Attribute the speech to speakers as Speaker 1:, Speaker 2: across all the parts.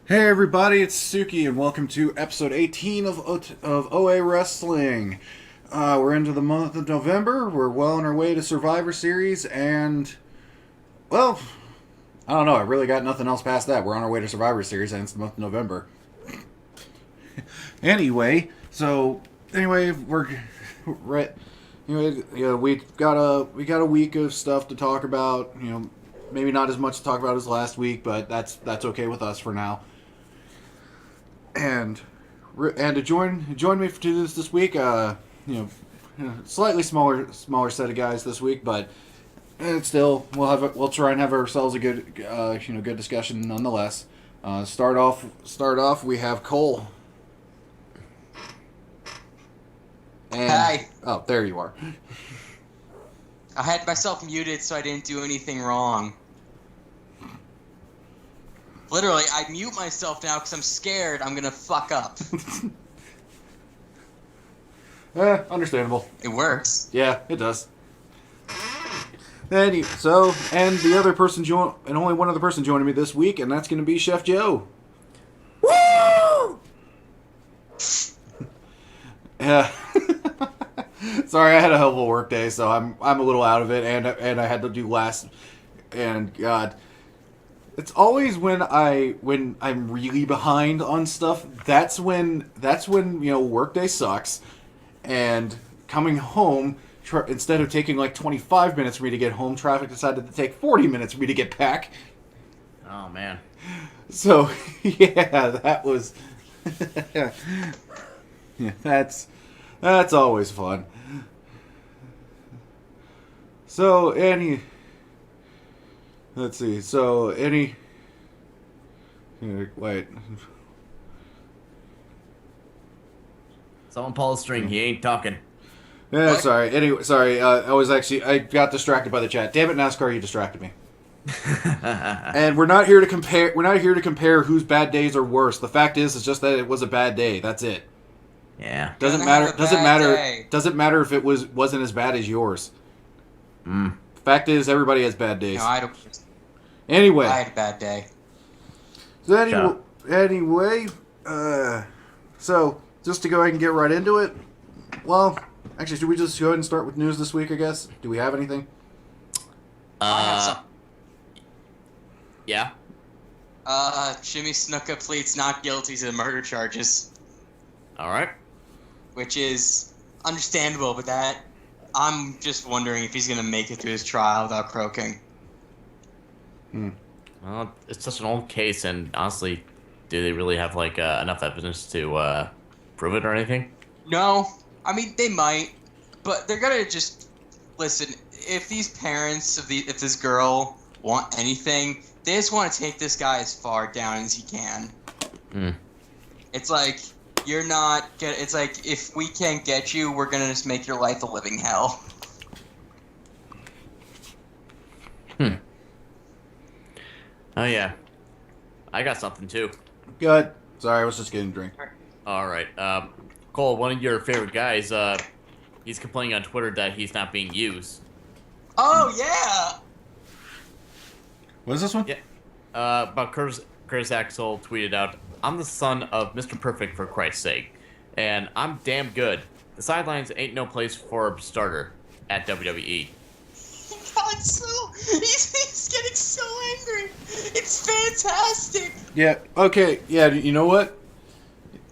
Speaker 1: Hey everybody, it's Suki, and welcome to episode 18 of OA Wrestling. We're into the month of November. We're well on our way to Survivor Series, and well, I don't know. I really got nothing else past that. We're on our way to Survivor Series, and it's the month of November. Anyway, we're right. Anyway, we got a week of stuff to talk about. Maybe not as much to talk about as last week, but that's okay with us for now. And to join me to do this week, slightly smaller set of guys this week, but still we'll try and have ourselves a good good discussion nonetheless. Start off. We have Cole. And,
Speaker 2: Hi.
Speaker 1: Oh, there you are.
Speaker 2: I had myself muted so I didn't do anything wrong. Literally, I mute myself now because I'm scared I'm gonna fuck up.
Speaker 1: Understandable.
Speaker 2: It works.
Speaker 1: Yeah, it does. And the other person and only one other person joining me this week, and that's going to be Chef Joe.
Speaker 2: Woo!
Speaker 1: Yeah. Sorry, I had a hell of a work day, so I'm a little out of it, and I had to do last. And God, it's always when I'm really behind on stuff. That's when workday sucks, and coming home. Instead of taking like 25 minutes for me to get home, traffic decided to take 40 minutes for me to get back.
Speaker 3: Oh, man.
Speaker 1: So, yeah, that was... yeah, that's always fun. So, let's see. Wait.
Speaker 3: Someone pull a string. He ain't talking.
Speaker 1: Yeah,
Speaker 2: What?
Speaker 1: sorry. Anyway, sorry. I got distracted by the chat. Damn it, NASCAR! You distracted me. And we're not here to compare. We're not here to compare whose bad days are worse. The fact is, it's just that it was a bad day. That's it.
Speaker 3: Yeah.
Speaker 1: Doesn't
Speaker 2: Gonna have
Speaker 1: matter.
Speaker 2: a
Speaker 1: Doesn't
Speaker 2: bad
Speaker 1: matter.
Speaker 2: day.
Speaker 1: Doesn't matter if it wasn't as bad as yours.
Speaker 3: Mm.
Speaker 1: Fact is, everybody has bad days.
Speaker 2: No, I don't.
Speaker 1: Anyway,
Speaker 2: I had a bad day.
Speaker 1: so anyway, so just to go ahead and get right into it. Well, actually, should we just go ahead and start with news this week? I guess. Do we have anything?
Speaker 2: I have some.
Speaker 3: Yeah.
Speaker 2: Jimmy Snuka pleads not guilty to the murder charges,
Speaker 3: All right.
Speaker 2: which is understandable, but that I'm just wondering if he's gonna make it through his trial without croaking.
Speaker 3: Well, it's such an old case, and honestly, do they really have enough evidence to prove it or anything?
Speaker 2: No, I mean they might, but they're gonna just listen. If these parents if this girl want anything, they just want to take this guy as far down as he can.
Speaker 3: Hmm.
Speaker 2: It's like it's like if we can't get you, we're gonna just make your life a living hell.
Speaker 3: Oh yeah. I got something too.
Speaker 1: Good. Sorry, I was just getting a drink.
Speaker 3: All right. Cole, one of your favorite guys, he's complaining on Twitter that he's not being used.
Speaker 2: Oh yeah.
Speaker 1: What is this one?
Speaker 3: Yeah. But Curtis Axel tweeted out, "I'm the son of Mr. Perfect for Christ's sake, and I'm damn good. The sidelines ain't no place for a starter at WWE."
Speaker 2: God, he's getting so angry. It's fantastic.
Speaker 1: Yeah. Okay. Yeah. You know what?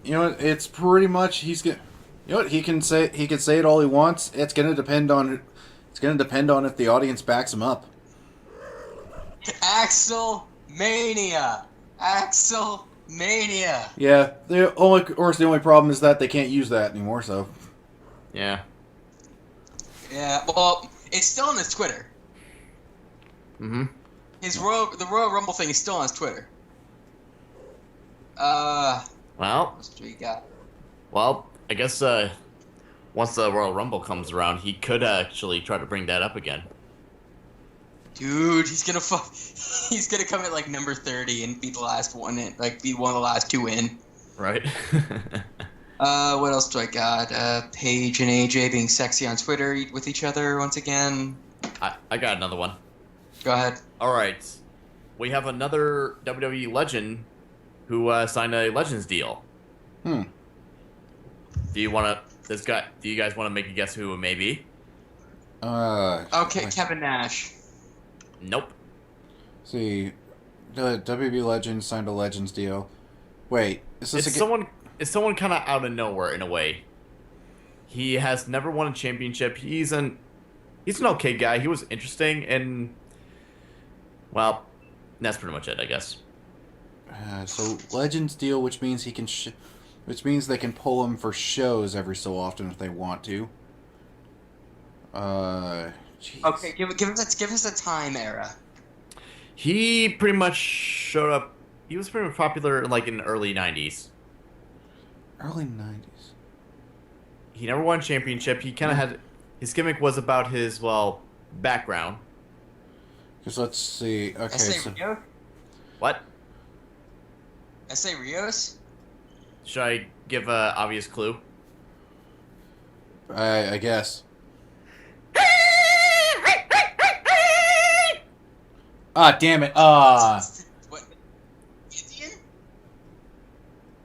Speaker 1: It's pretty much he's gonna. You know what? He can say it all he wants. It's gonna depend on if the audience backs him up.
Speaker 2: Axel Mania. Axel Mania.
Speaker 1: Yeah. The only problem is that they can't use that anymore. So.
Speaker 3: Yeah.
Speaker 2: Yeah. Well, it's still on his Twitter.
Speaker 3: Mm-hmm.
Speaker 2: The Royal Rumble thing is still on his Twitter.
Speaker 3: Well,
Speaker 2: What do we got?
Speaker 3: I guess once the Royal Rumble comes around, he could actually try to bring that up again.
Speaker 2: Dude, he's gonna He's gonna come at like number 30 and be the last one in, be one of the last two in.
Speaker 3: Right?
Speaker 2: What else do I got? Paige and AJ being sexy on Twitter with each other once again.
Speaker 3: I got another one.
Speaker 2: Go ahead.
Speaker 3: All right. We have another WWE legend who signed a Legends deal.
Speaker 1: Hmm.
Speaker 3: Do you want to? Do you guys want to make a guess who it may be?
Speaker 2: Okay, Kevin Nash.
Speaker 3: Nope.
Speaker 1: See, the WB Legends signed a Legends deal. Wait, is this
Speaker 3: It's someone. It's someone kind of out of nowhere in a way. He has never won a championship. He's an okay guy. He was interesting, and well, that's pretty much it, I guess.
Speaker 1: So Legends deal, which means he can, which means they can pull him for shows every so often if they want to. Jeez.
Speaker 2: Okay, give us a time era.
Speaker 3: He pretty much showed up. He was pretty much popular like in the early '90s.
Speaker 1: Early 90s.
Speaker 3: He never won a championship. He kind of had his gimmick was about his background.
Speaker 1: Because let's see. Okay,
Speaker 2: S.A.
Speaker 1: so
Speaker 2: Rios?
Speaker 3: What?
Speaker 2: S.A. Rios?
Speaker 3: Should I give a obvious clue?
Speaker 1: I guess. Ah, damn it.
Speaker 2: What? Indian?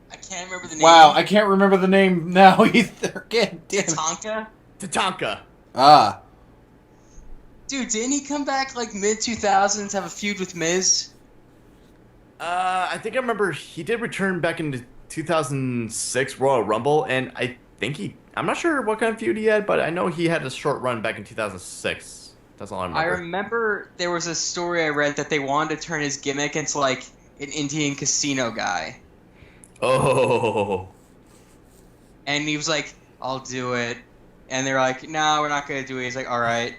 Speaker 2: I can't remember the name.
Speaker 1: Wow, I can't remember the name now either. God damn it.
Speaker 2: Tatanka?
Speaker 3: Tatanka.
Speaker 1: Ah.
Speaker 2: Dude, didn't he come back like mid-2000s, have a feud with Miz?
Speaker 3: I think I remember he did return back in the 2006 Royal Rumble, and I think I'm not sure what kind of feud he had, but I know he had a short run back in 2006. That's all I remember.
Speaker 2: I remember there was a story I read that they wanted to turn his gimmick into like an Indian casino guy.
Speaker 3: Oh.
Speaker 2: And he was like, I'll do it. And they're like, no, we're not going to do it. He's like, all right.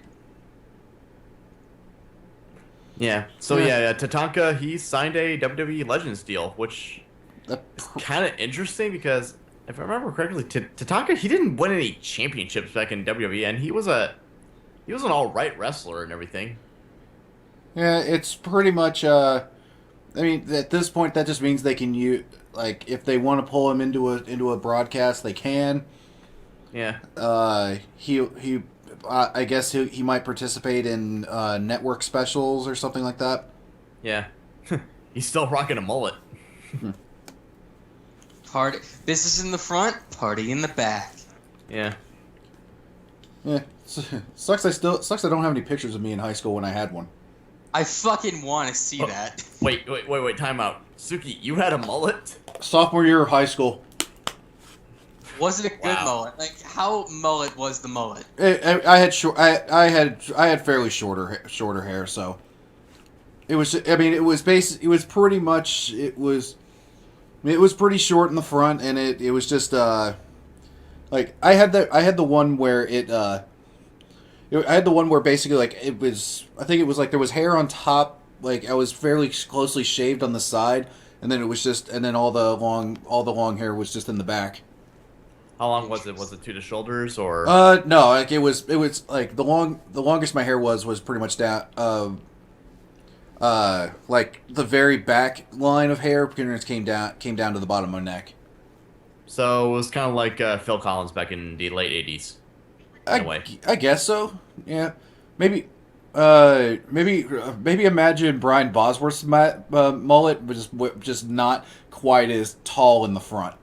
Speaker 3: Yeah. So yeah, Tatanka, he signed a WWE Legends deal, which is kind of interesting because if I remember correctly, Tatanka, he didn't win any championships back in WWE, and he was an all right wrestler and everything.
Speaker 1: Yeah, it's pretty much. I mean, at this point, that just means they can use, like, if they want to pull him into a broadcast, they can.
Speaker 3: Yeah.
Speaker 1: I guess he might participate in network specials or something like that.
Speaker 3: Yeah. He's still rocking a mullet.
Speaker 2: Party. Business in the front, party in the back.
Speaker 3: Yeah.
Speaker 1: Yeah. Sucks. I don't have any pictures of me in high school when I had one.
Speaker 2: I fucking want to see that.
Speaker 3: Wait, time out. Suki, you had a mullet?
Speaker 1: Sophomore year of high school.
Speaker 2: Was it a good
Speaker 3: Wow.
Speaker 2: mullet? Like, how mullet was the mullet?
Speaker 1: I had fairly shorter hair, so it was. I mean, it was pretty much. It was pretty short in the front, and it was just like I had the one where I had the one where basically like it was. I think it was like there was hair on top. Like I was fairly closely shaved on the side, and then it was just, and then all the long hair was just in the back.
Speaker 3: How long was it? Was it to the shoulders or?
Speaker 1: No, like it was like the longest my hair was pretty much down, like the very back line of hair pretty much came down to the bottom of my neck.
Speaker 3: So it was kind of like Phil Collins back in the late '80s. In a way.
Speaker 1: I guess so. Yeah, maybe imagine Brian Bosworth's mullet, but just not quite as tall in the front.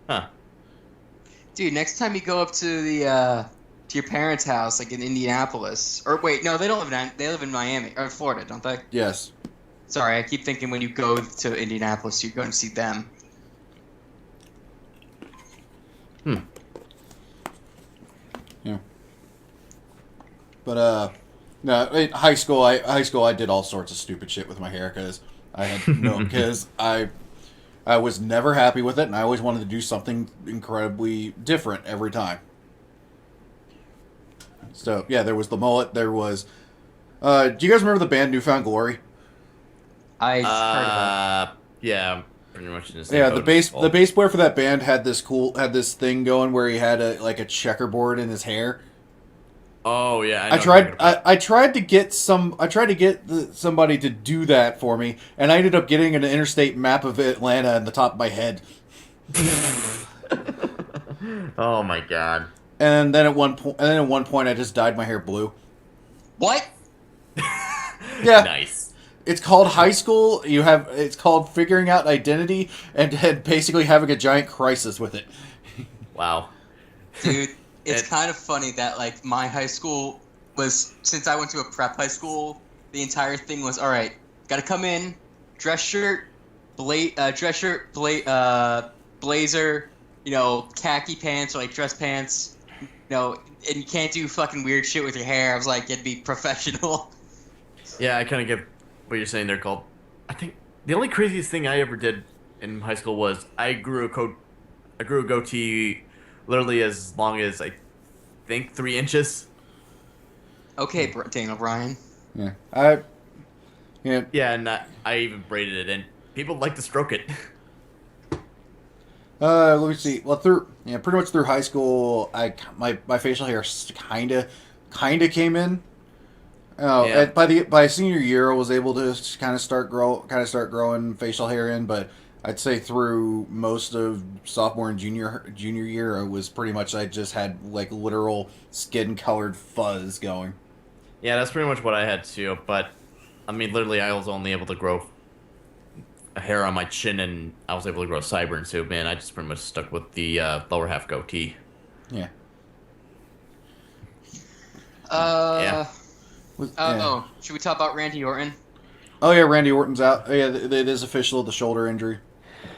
Speaker 3: Huh.
Speaker 2: Dude, next time you go up to the to your parents' house, like in Indianapolis, or wait, no, they live in Miami or Florida, don't they?
Speaker 1: Yes.
Speaker 2: Sorry, I keep thinking when you go to Indianapolis, you're going to see them.
Speaker 1: Yeah. But no, in high school I did all sorts of stupid shit with my hair because I was never happy with it, and I always wanted to do something incredibly different every time. So yeah, there was the mullet. There was. Do you guys remember the band Newfound Glory?
Speaker 2: I heard about it.
Speaker 3: Yeah, pretty much in the same
Speaker 1: Yeah,
Speaker 3: boat
Speaker 1: the bass player for that band had this thing going where he had a checkerboard in his hair.
Speaker 3: Oh yeah,
Speaker 1: I tried to get somebody to do that for me, and I ended up getting an interstate map of Atlanta in the top of my head.
Speaker 3: Oh my god.
Speaker 1: And then at one point I just dyed my hair blue.
Speaker 2: What?
Speaker 1: Yeah.
Speaker 3: Nice.
Speaker 1: It's called high school. It's called figuring out identity and basically having a giant crisis with it.
Speaker 3: Wow.
Speaker 2: Dude, it's
Speaker 3: It-
Speaker 2: kind of funny that like my high school was, since I went to a prep high school, the entire thing was, all right, got to come in, dress shirt, blazer, khaki pants or like dress pants, and you can't do fucking weird shit with your hair. I was like, you had to be professional.
Speaker 3: Yeah, I kind of get what you're saying there, Cole. I think the only craziest thing I ever did in high school was I grew a goatee literally as long as I think 3 inches.
Speaker 2: Okay, Daniel Bryan.
Speaker 1: Yeah.
Speaker 3: Yeah, and I even braided it in. People like to stroke it.
Speaker 1: Let me see. Well, pretty much through high school, my facial hair kinda came in. Oh,
Speaker 3: Yeah.
Speaker 1: by senior year, I was able to kind of start growing facial hair in, but I'd say through most of sophomore and junior year, it was pretty much I just had like literal skin colored fuzz going.
Speaker 3: Yeah, that's pretty much what I had too. But I mean, literally, I was only able to grow a hair on my chin, and I was able to grow sideburns too. Man, I just pretty much stuck with the lower half goatee.
Speaker 1: Yeah.
Speaker 3: Yeah.
Speaker 2: Oh, should we talk about Randy Orton?
Speaker 1: Oh yeah, Randy Orton's out. Oh, yeah, it is official. The shoulder injury.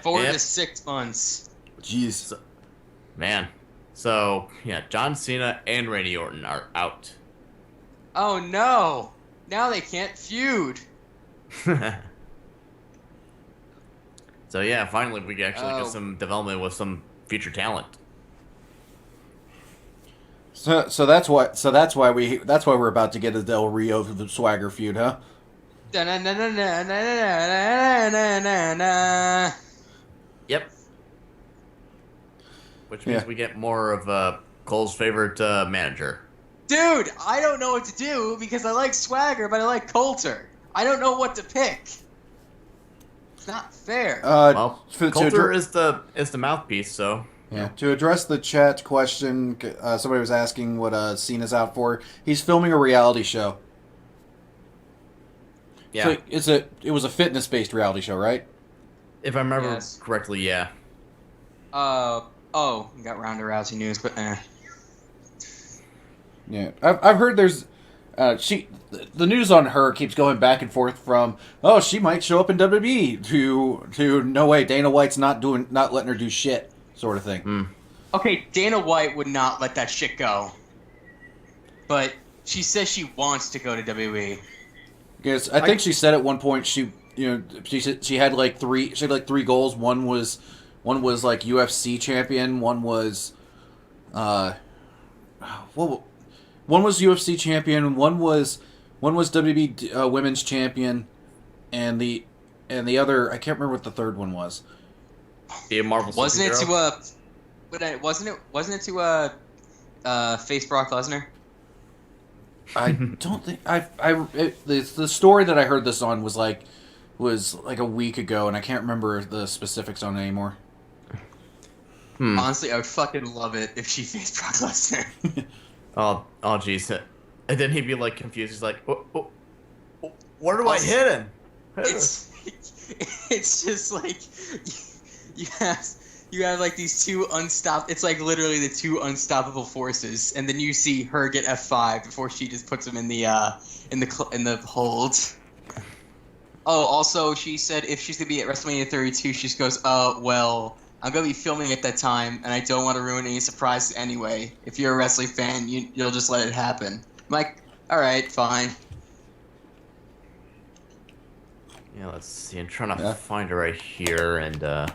Speaker 2: 4
Speaker 3: Yep.
Speaker 2: to 6 months.
Speaker 1: Jeez.
Speaker 3: Man. So yeah, John Cena and Randy Orton are out.
Speaker 2: Oh no! Now they can't feud.
Speaker 3: So yeah, finally we actually
Speaker 2: Oh.
Speaker 3: get some development with some future talent.
Speaker 1: So that's why we're about to get a Del Rio the Swagger feud, huh?
Speaker 2: Da-na-na-na-na-na-na-na-na-na.
Speaker 3: Yep. Which means
Speaker 1: Yeah.
Speaker 3: we get more of Cole's favorite manager.
Speaker 2: Dude, I don't know what to do because I like Swagger, but I like Coulter. I don't know what to pick. It's not fair.
Speaker 3: Well,
Speaker 1: to
Speaker 3: Coulter
Speaker 1: addre-
Speaker 3: is the mouthpiece, so
Speaker 1: Yeah. To address the chat question, somebody was asking what Cena's out for. He's filming a reality show.
Speaker 3: yeah.
Speaker 1: So it was a fitness based reality show, right?
Speaker 3: If I remember
Speaker 2: Yes.
Speaker 3: correctly, yeah.
Speaker 2: Oh, we got Ronda Rousey news, but
Speaker 1: Yeah. I've heard there's the news on her keeps going back and forth from she might show up in WWE to no way, Dana White's not letting her do shit sort of thing.
Speaker 2: Okay, Dana White would not let that shit go. But she says she wants to go to WWE.
Speaker 1: Yes, I think she said at one point she said she had like three goals. One was like UFC champion. One was one was UFC champion. One was WWE women's champion, and the other I can't remember what the third one was.
Speaker 3: Be a Marvel
Speaker 2: Wasn't it
Speaker 3: superhero.
Speaker 2: Wasn't it to face Brock Lesnar?
Speaker 1: I don't think the story that I heard this on was like a week ago, and I can't remember the specifics on it anymore.
Speaker 2: Honestly, I would fucking love it if she faced Brock Lesnar.
Speaker 3: Oh, jeez. And then he'd be like confused. He's like, where do I hit him?
Speaker 2: It's just like you have like these two it's like literally the two unstoppable forces, and then you see her get F5 before she just puts him in the hold. Oh, also she said if she's gonna be at WrestleMania 32, she just goes, well, I'm gonna be filming at that time, and I don't want to ruin any surprises anyway. If you're a wrestling fan, you'll just let it happen. I'm like, all right, fine.
Speaker 3: Yeah, let's see. I'm trying to find her right here, and the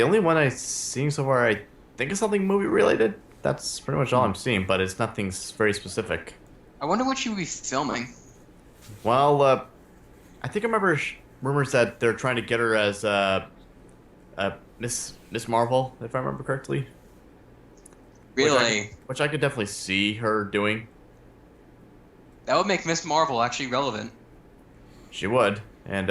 Speaker 3: only one I've seen so far, I think is something movie related. That's pretty much all I'm seeing, but it's nothing very specific.
Speaker 2: I wonder what she would be filming.
Speaker 3: Well, I think I remember rumors that they're trying to get her as Miss Marvel, if I remember correctly.
Speaker 2: Really?
Speaker 3: Which I could definitely see her doing.
Speaker 2: That would make Miss Marvel actually relevant.
Speaker 3: She would, and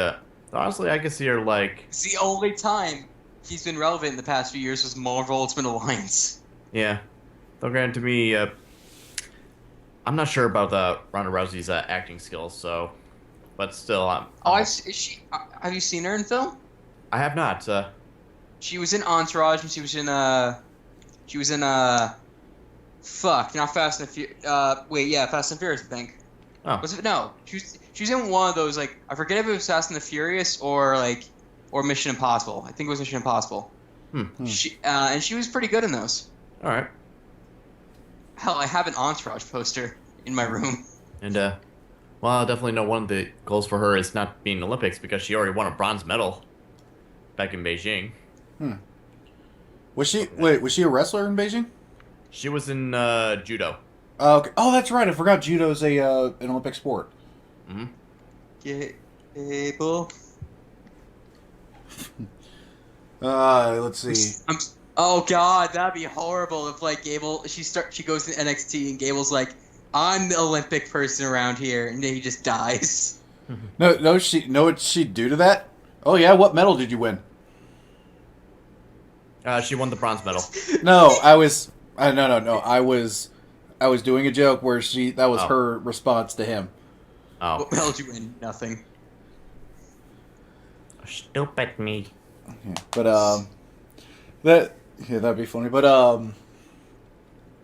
Speaker 3: honestly, I could see her like.
Speaker 2: It's the only time she's been relevant in the past few years was Marvel Ultimate Alliance.
Speaker 3: Yeah, though granted to me, I'm not sure about Ronda Rousey's acting skills, so, but still,
Speaker 2: Have you seen her in film?
Speaker 3: I have not.
Speaker 2: She was in Entourage, and she was in fuck, not Fast and Furious. Fast and Furious, I think.
Speaker 3: Oh.
Speaker 2: Was it? No, she was in one of those, like, I forget if it was Fast and the Furious or Mission Impossible. I think it was Mission Impossible. And she was pretty good in those.
Speaker 3: All right.
Speaker 2: Hell, I have an Entourage poster in my room.
Speaker 3: And well, I definitely know one of the goals for her is not being Olympics because she already won a bronze medal back in Beijing.
Speaker 1: Was she a wrestler in Beijing?
Speaker 3: She was in judo.
Speaker 1: Okay. Oh, that's right. I forgot judo's an Olympic sport.
Speaker 3: Mm-hmm.
Speaker 2: Gable.
Speaker 1: Let's see.
Speaker 2: Oh God, that'd be horrible if like Gable she goes to NXT and Gable's like, I'm the Olympic person around here, and then he just dies.
Speaker 1: No, what'd she do to that? Oh yeah, what medal did you win?
Speaker 3: She won the bronze medal.
Speaker 1: No, I was doing a joke where that was her response to him.
Speaker 3: Oh.
Speaker 2: What medal did you win? Nothing.
Speaker 3: Stupid me.
Speaker 1: Yeah, but that'd be funny. But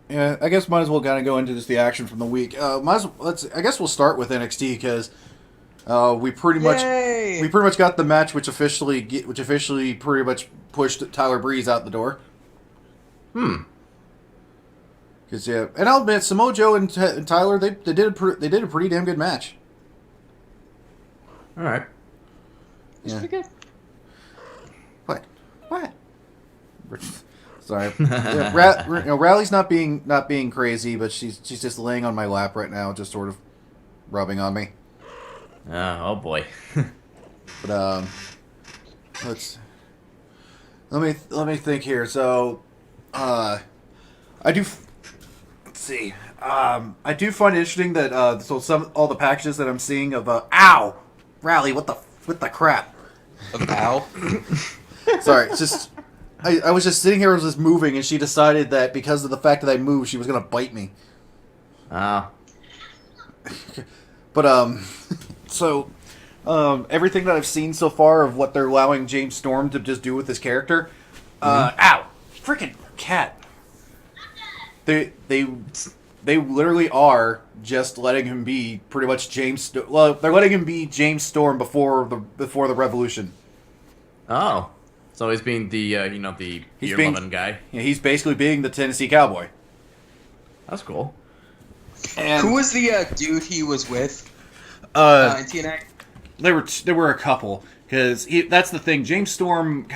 Speaker 1: yeah, I guess might as well kind of go into just the action from the week. I guess we'll start with NXT because we pretty much got the match which officially pretty much pushed Tyler Breeze out the door. Because yeah, and I'll admit Samoa Joe and Tyler they did a pretty damn good match.
Speaker 3: All right.
Speaker 2: It's pretty good.
Speaker 1: What? Sorry. Yeah, Rally's not being crazy, but she's just laying on my lap right now, just sort of rubbing on me.
Speaker 3: Oh boy.
Speaker 1: But let me think here. So, I do. Let's see. I do find it interesting that all the packages that I'm seeing of ow, Rally, what the crap?
Speaker 2: Ow.
Speaker 1: Sorry, it's just I was just sitting here, I was just moving, and she decided that because of the fact that I moved, she was gonna bite me.
Speaker 3: Oh.
Speaker 1: But so everything that I've seen so far of what they're allowing James Storm to just do with his character, ow, freaking cat. They literally are just letting him be pretty much they're letting him be James Storm before the Revolution.
Speaker 3: Oh. So he's being the the beer-loving guy.
Speaker 1: Yeah, he's basically being the Tennessee Cowboy.
Speaker 3: That's cool.
Speaker 1: And
Speaker 2: who was the dude he was with? In TNA?
Speaker 1: There were a couple because that's the thing. James Storm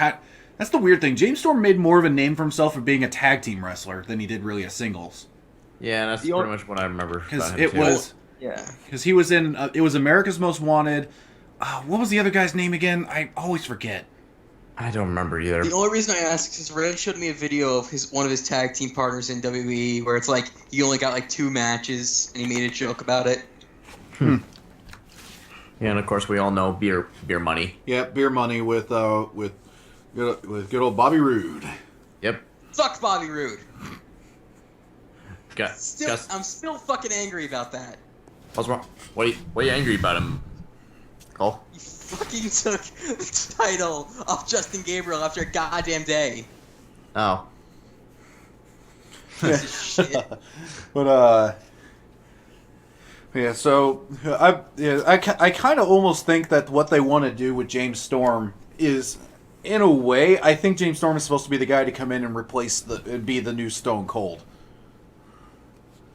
Speaker 1: that's the weird thing. James Storm made more of a name for himself of being a tag team wrestler than he did really a singles.
Speaker 3: Yeah, that's pretty much what I remember.
Speaker 1: Because he was in it was America's Most Wanted. What was the other guy's name again? I always forget.
Speaker 3: I don't remember either.
Speaker 2: The only reason I ask is Red showed me a video of one of his tag team partners in WWE where it's like he only got like 2 matches and he made a joke about it.
Speaker 3: Yeah, and of course we all know beer money.
Speaker 1: Yeah, beer money with good old Bobby Roode.
Speaker 3: Yep.
Speaker 2: Fuck Bobby Roode.
Speaker 3: I'm
Speaker 2: still fucking angry about that.
Speaker 3: What's wrong? What are you angry about him, Cole?
Speaker 2: You fucking took the title off Justin Gabriel after a goddamn day.
Speaker 3: Oh.
Speaker 2: Piece of shit.
Speaker 1: But yeah. So I kind of almost think that what they want to do with James Storm is, in a way, I think James Storm is supposed to be the guy to come in and be the new Stone Cold.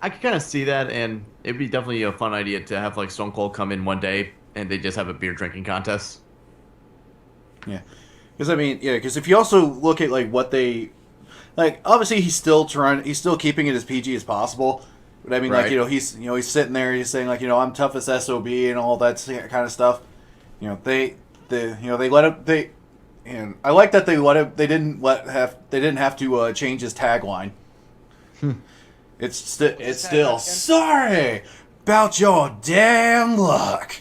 Speaker 3: I can kind of see that, and it'd be definitely a fun idea to have like Stone Cold come in one day and they just have a beer drinking contest.
Speaker 1: Yeah, because if you also look at like what they like, obviously he's still keeping it as PG as possible. But I mean,
Speaker 3: right.
Speaker 1: Like he's sitting there, he's saying like I'm tough as SOB and all that kind of stuff. They let him and I like that they let him. They didn't have to change his tagline. It's still sorry about your damn luck.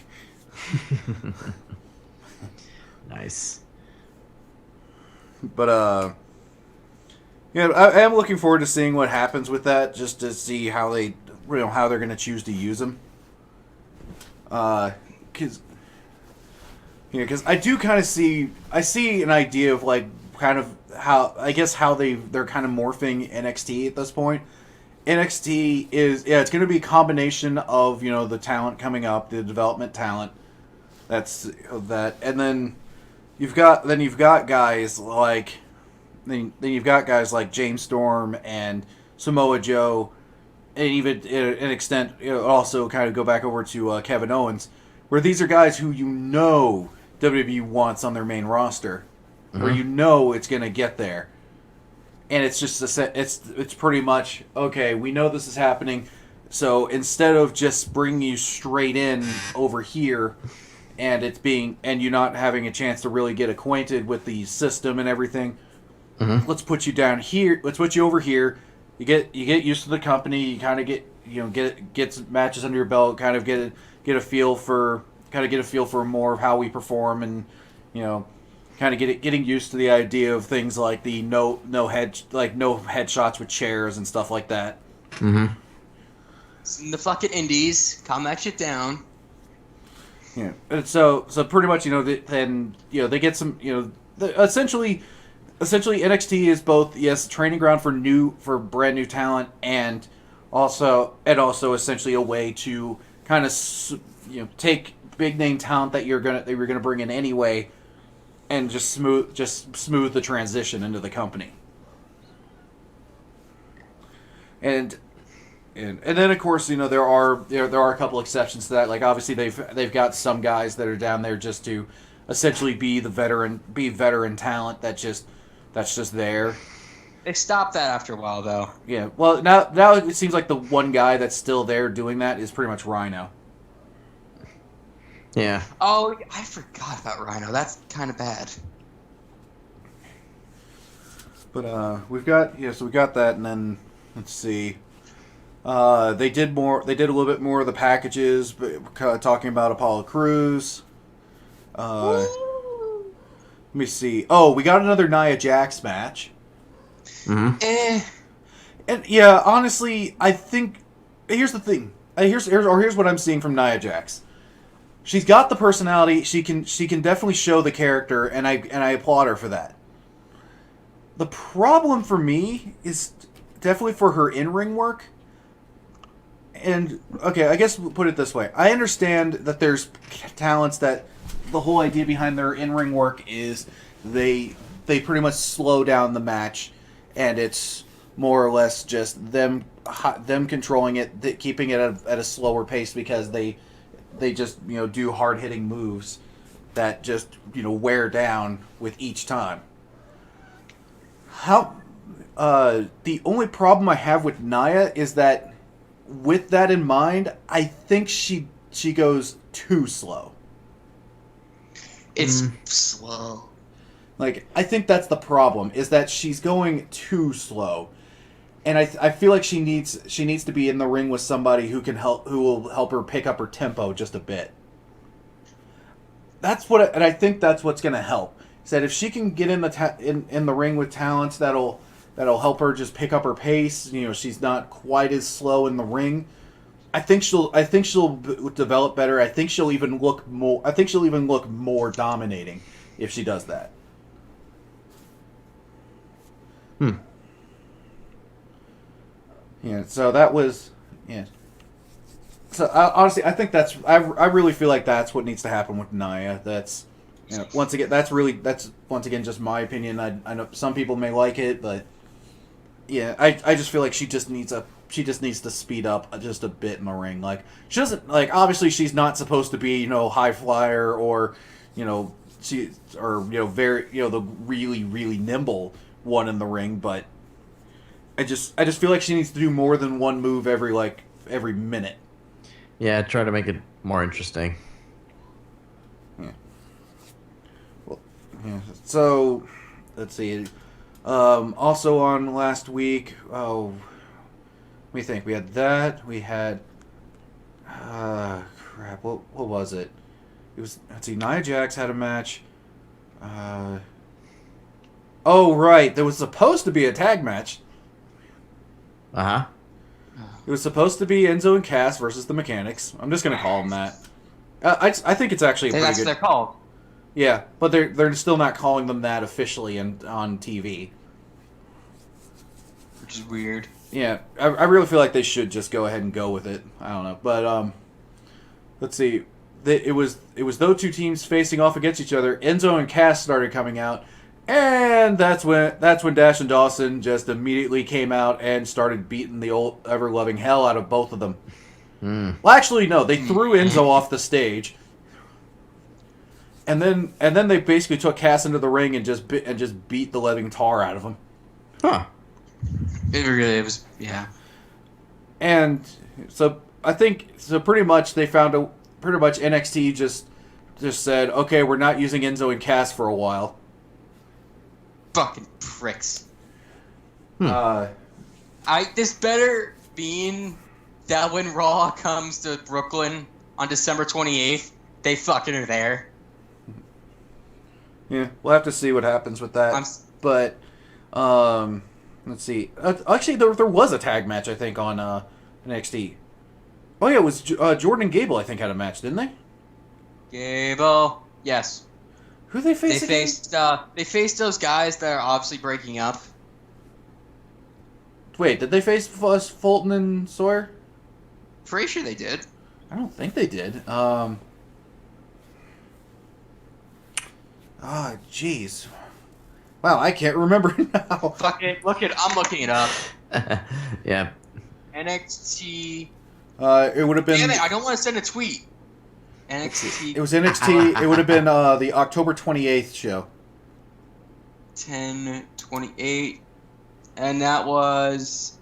Speaker 3: Nice.
Speaker 1: But yeah, I am looking forward to seeing what happens with that, just to see how they how they're going to choose to use them. Because I do kind of see an idea of like kind of how they're kind of morphing NXT at this point. NXT is it's going to be a combination of the talent coming up, the development talent. That's that, and then you've got guys like you've got guys like James Storm and Samoa Joe, and even to an extent also kind of go back over to Kevin Owens, where these are guys who WWE wants on their main roster, where it's going to get there. And it's just it's pretty much, okay, we know this is happening, so instead of just bringing you straight in over here and you're not having a chance to really get acquainted with the system and everything, let's put you down here, let's put you over here, you get used to the company, you kind of get some matches under your belt, kind of get a feel for more of how we perform, and kind of getting used to the idea of things like the no headshots with chairs and stuff like that.
Speaker 2: Mm-hmm. In the fucking indies, calm that shit down.
Speaker 1: Yeah, and so pretty much then they get some essentially NXT is both training ground for brand new talent and also essentially a way to kind of take big name talent that you're gonna bring in anyway, and just smooth the transition into the company. And then of course there are a couple exceptions to that. Like obviously they've got some guys that are down there just to essentially be veteran talent that's just there.
Speaker 2: They stopped that after a while though.
Speaker 1: Yeah. Well, now it seems like the one guy that's still there doing that is pretty much Rhino.
Speaker 3: Yeah.
Speaker 2: Oh, I forgot about Rhino. That's kind of bad.
Speaker 1: But we got that, and then let's see. They did a little bit more of the packages, but talking about Apollo Crews. Let me see. Oh, we got another Nia Jax match.
Speaker 3: Mm-hmm.
Speaker 1: And yeah, honestly, I think here's the thing. Here's what I'm seeing from Nia Jax. She's got the personality. She can definitely show the character, and I applaud her for that. The problem for me is definitely for her in-ring work. And okay, I guess we'll put it this way. I understand that there's talents that the whole idea behind their in-ring work is they pretty much slow down the match, and it's more or less just them controlling it, keeping it at a slower pace because they just do hard hitting moves that just wear down with each time. The only problem I have with Nia is that with that in mind, I think she goes too slow.
Speaker 2: It's slow.
Speaker 1: Like I think that's the problem, is that she's going too slow. And I feel like she needs to be in the ring with somebody who will help her pick up her tempo just a bit. And I think that's what's going to help. Is that if she can get in the ring with talents that'll help her just pick up her pace, she's not quite as slow in the ring. I think she'll develop better. I think she'll even look more dominating if she does that. Yeah, so that was, yeah. So honestly, I think I really feel like that's what needs to happen with Nia. That's, once again, that's once again just my opinion. I know some people may like it, but yeah, I just feel like she just needs to speed up just a bit in the ring. Like she doesn't, like, obviously she's not supposed to be high flyer or very the really really nimble one in the ring, but I just feel like she needs to do more than one move every minute.
Speaker 3: Yeah, try to make it more interesting.
Speaker 1: Yeah. Well, yeah. So, let's see. Also on last week, let me think. We had that. We had, crap. What was it? It was. Let's see. Nia Jax had a match. Oh right, there was supposed to be a tag match.
Speaker 3: Uh-huh.
Speaker 1: It was supposed to be Enzo and Cass versus the Mechanics. I'm just gonna call them that. I think it's actually a pretty
Speaker 2: That's
Speaker 1: good.
Speaker 2: what they're called.
Speaker 1: Yeah, but they're still not calling them that officially on TV.
Speaker 2: Which is weird.
Speaker 1: Yeah, I really feel like they should just go ahead and go with it. I don't know, but let's see. It was those two teams facing off against each other. Enzo and Cass started coming out, and that's when Dash and Dawson just immediately came out and started beating the old ever loving hell out of both of them. Well, actually, no, they threw Enzo off the stage. And then they basically took Cass into the ring and just beat the living tar out of him.
Speaker 3: Huh.
Speaker 2: It was, yeah.
Speaker 1: And so I think pretty much they found pretty much NXT just said, okay, we're not using Enzo and Cass for a while.
Speaker 2: Fucking pricks.
Speaker 1: This
Speaker 2: better mean that when Raw comes to Brooklyn on December 28th, they fucking are there.
Speaker 1: Yeah, we'll have to see what happens with that. But let's see. Actually, there was a tag match, I think, on NXT. Oh yeah, it was Jordan and Gable, I think, had a match, didn't they?
Speaker 2: Gable, yes.
Speaker 1: Who they faced?
Speaker 2: They faced those guys that are obviously breaking up.
Speaker 1: Wait, did they face Fulton and Sawyer?
Speaker 2: Pretty sure they did.
Speaker 1: I don't think they did. Jeez. Wow, I can't remember now.
Speaker 2: I'm looking it up.
Speaker 3: Yeah.
Speaker 2: NXT.
Speaker 1: It would have been.
Speaker 2: Damn it! I don't want to send a tweet. NXT.
Speaker 1: It was NXT. It would have been the October 28th show.
Speaker 2: 10/28, and that was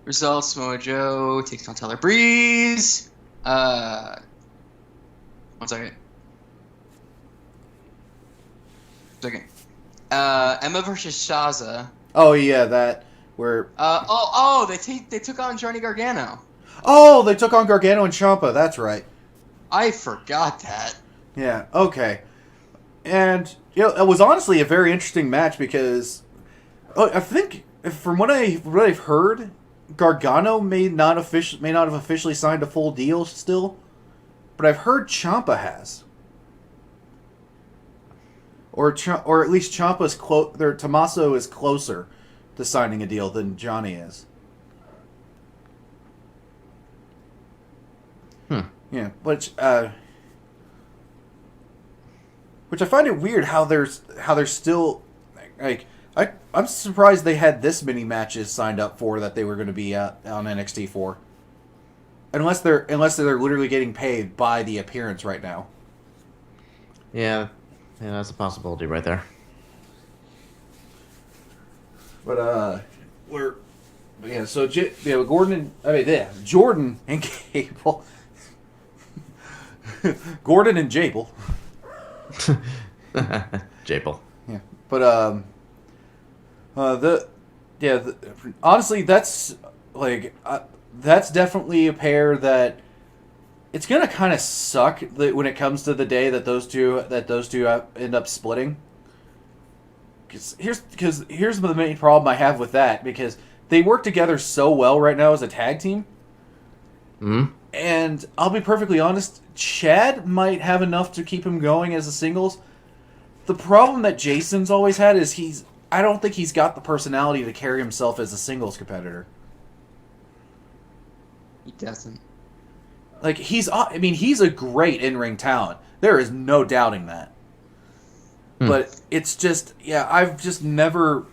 Speaker 2: results. Mojo takes on Tyler Breeze. 1 second. Emma versus Shaza.
Speaker 1: Oh yeah, that where.
Speaker 2: They took on Johnny Gargano.
Speaker 1: Oh, they took on Gargano and Ciampa. That's right.
Speaker 2: I forgot that.
Speaker 1: Yeah. Okay. And it was honestly a very interesting match because, I think from what I've heard, Gargano may not have officially signed a full deal still, but I've heard Ciampa has. Or at least Ciampa's Tommaso is closer to signing a deal than Johnny is. Yeah, which I find it weird how there's still like I'm surprised they had this many matches signed up for that they were going to be on NXT for. Unless they're literally getting paid by the appearance right now.
Speaker 3: Yeah, that's a possibility right there.
Speaker 1: But so Jordan and Gable. Gordon and Jable.
Speaker 3: Jable.
Speaker 1: Yeah, but honestly, that's that's definitely a pair that it's gonna kind of suck when it comes to the day that those two end up splitting. Here's the main problem I have with that, because they work together so well right now as a tag team. And I'll be perfectly honest, Chad might have enough to keep him going as a singles. The problem that Jason's always had is I don't think he's got the personality to carry himself as a singles competitor.
Speaker 2: He doesn't.
Speaker 1: Like, he's a great in-ring talent. There is no doubting that. But it's just, I've just never,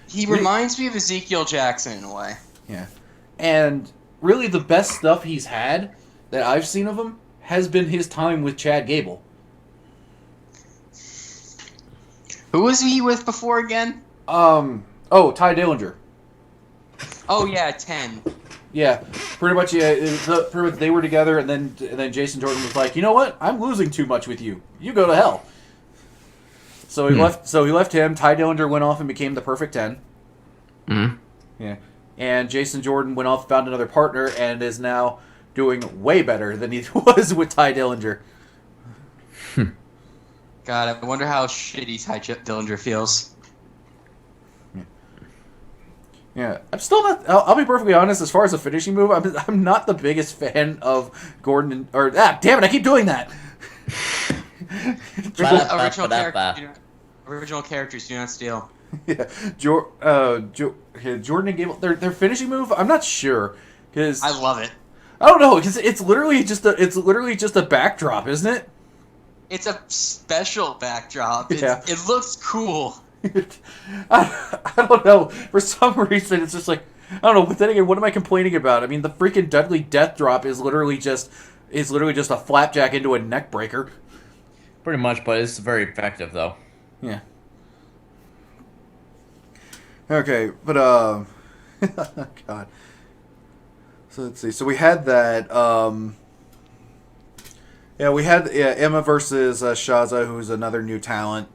Speaker 2: He reminds me of Ezekiel Jackson in a way.
Speaker 1: Yeah. And really the best stuff he's had that I've seen of him has been his time with Chad Gable.
Speaker 2: Who was he with before again?
Speaker 1: Ty Dillinger.
Speaker 2: Oh yeah, 10.
Speaker 1: Yeah, pretty much. Yeah, pretty much they were together, and then Jason Jordan was like, you know what? I'm losing too much with you. You go to hell. So he left. So he left him. Ty Dillinger went off and became the Perfect 10. Yeah, and Jason Jordan went off, found another partner, and is now doing way better than he was with Ty Dillinger.
Speaker 2: God, I wonder how shitty Ty Dillinger feels.
Speaker 1: Yeah, I'm still not. I'll be perfectly honest. As far as the finishing move, I'm not the biggest fan of Gordon. Damn it! I keep doing that.
Speaker 2: Original characters do not steal.
Speaker 1: Yeah, Jordan and Gable. Their finishing move. I'm not sure because
Speaker 2: I love it.
Speaker 1: I don't know because it's literally just a backdrop, isn't it?
Speaker 2: It's a special backdrop.
Speaker 1: Yeah.
Speaker 2: It looks cool.
Speaker 1: I don't know. For some reason, it's just like I don't know. But then again, what am I complaining about? I mean, the freaking Dudley Death Drop is literally just a flapjack into a neck breaker.
Speaker 3: Pretty much, but it's very effective though.
Speaker 1: Yeah. Okay, but God. So let's see. So we had that. We had Emma versus Shaza, who's another new talent.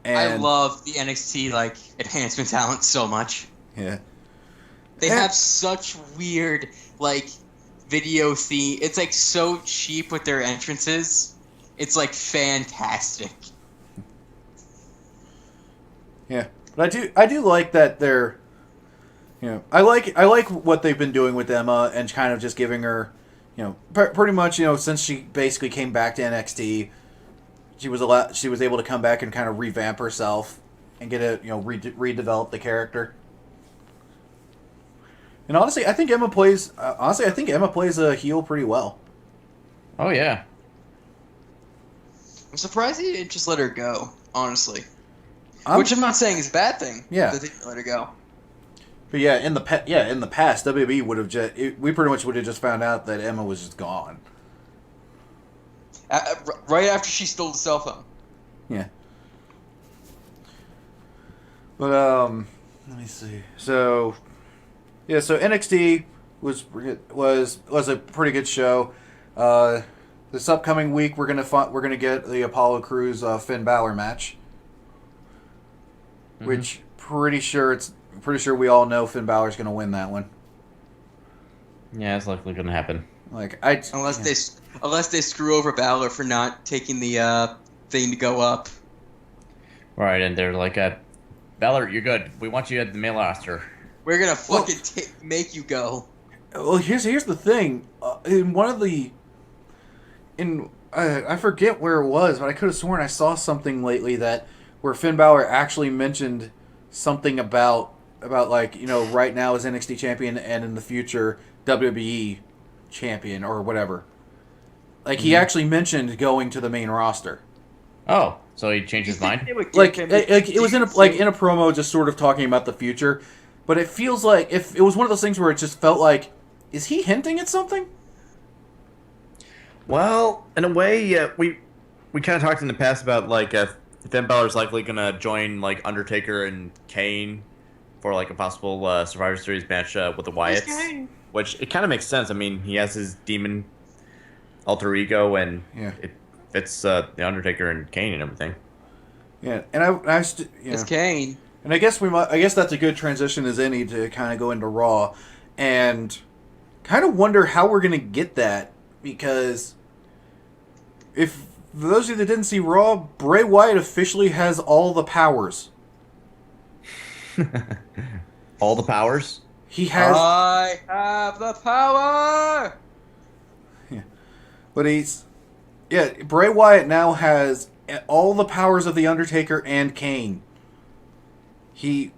Speaker 1: And
Speaker 2: I love the NXT enhancement talent so much.
Speaker 1: Yeah.
Speaker 2: They have such weird video theme. It's so cheap with their entrances. It's fantastic.
Speaker 1: Yeah. But I do like that they're I like what they've been doing with Emma and kind of just giving her pretty much since she basically came back to NXT, she was able to come back and kind of revamp herself and get redevelop the character. And honestly, I think Emma plays a heel pretty well.
Speaker 3: Oh yeah.
Speaker 2: I'm surprised he didn't just let her go, honestly. Which I'm not saying is a bad thing.
Speaker 1: Yeah.
Speaker 2: That they let her go.
Speaker 1: But yeah, in the past, WWE would have we pretty much would have just found out that Emma was just gone.
Speaker 2: Right after she stole the cell phone.
Speaker 1: Yeah. But let me see. So NXT was a pretty good show. This upcoming week we're gonna get the Apollo Crews Finn Balor match, which pretty sure we all know Finn Balor's gonna win that one.
Speaker 3: Yeah, it's likely gonna happen.
Speaker 2: Unless they screw over Balor for not taking the thing to go up.
Speaker 3: Right, and they're like, Balor, you're good. We want you at the main roster.
Speaker 2: We're gonna make you go.
Speaker 1: Well, here's the thing. I forget where it was, but I could have sworn I saw something lately where Finn Balor actually mentioned something about right now as NXT champion and in the future WWE champion or whatever. He actually mentioned going to the main roster.
Speaker 3: Oh, so he changed his mind?
Speaker 1: It was in a promo, just sort of talking about the future. But it feels like if it was one of those things where it just felt like, is he hinting at something?
Speaker 3: Well, in a way, we kind of talked in the past about Finn Balor's likely gonna join Undertaker and Kane for a possible Survivor Series match with the Wyatts, which it kind of makes sense. I mean, he has his demon alter ego, and it fits the Undertaker and Kane and everything.
Speaker 1: Yeah, and
Speaker 2: it's Kane.
Speaker 1: And I guess that's a good transition as any to kind of go into Raw, and kind of wonder how we're gonna get that, because if for those of you that didn't see Raw, Bray Wyatt officially has all the powers.
Speaker 3: All the powers?
Speaker 1: He has.
Speaker 2: I have the power.
Speaker 1: Yeah, but Bray Wyatt now has all the powers of the Undertaker and Kane. He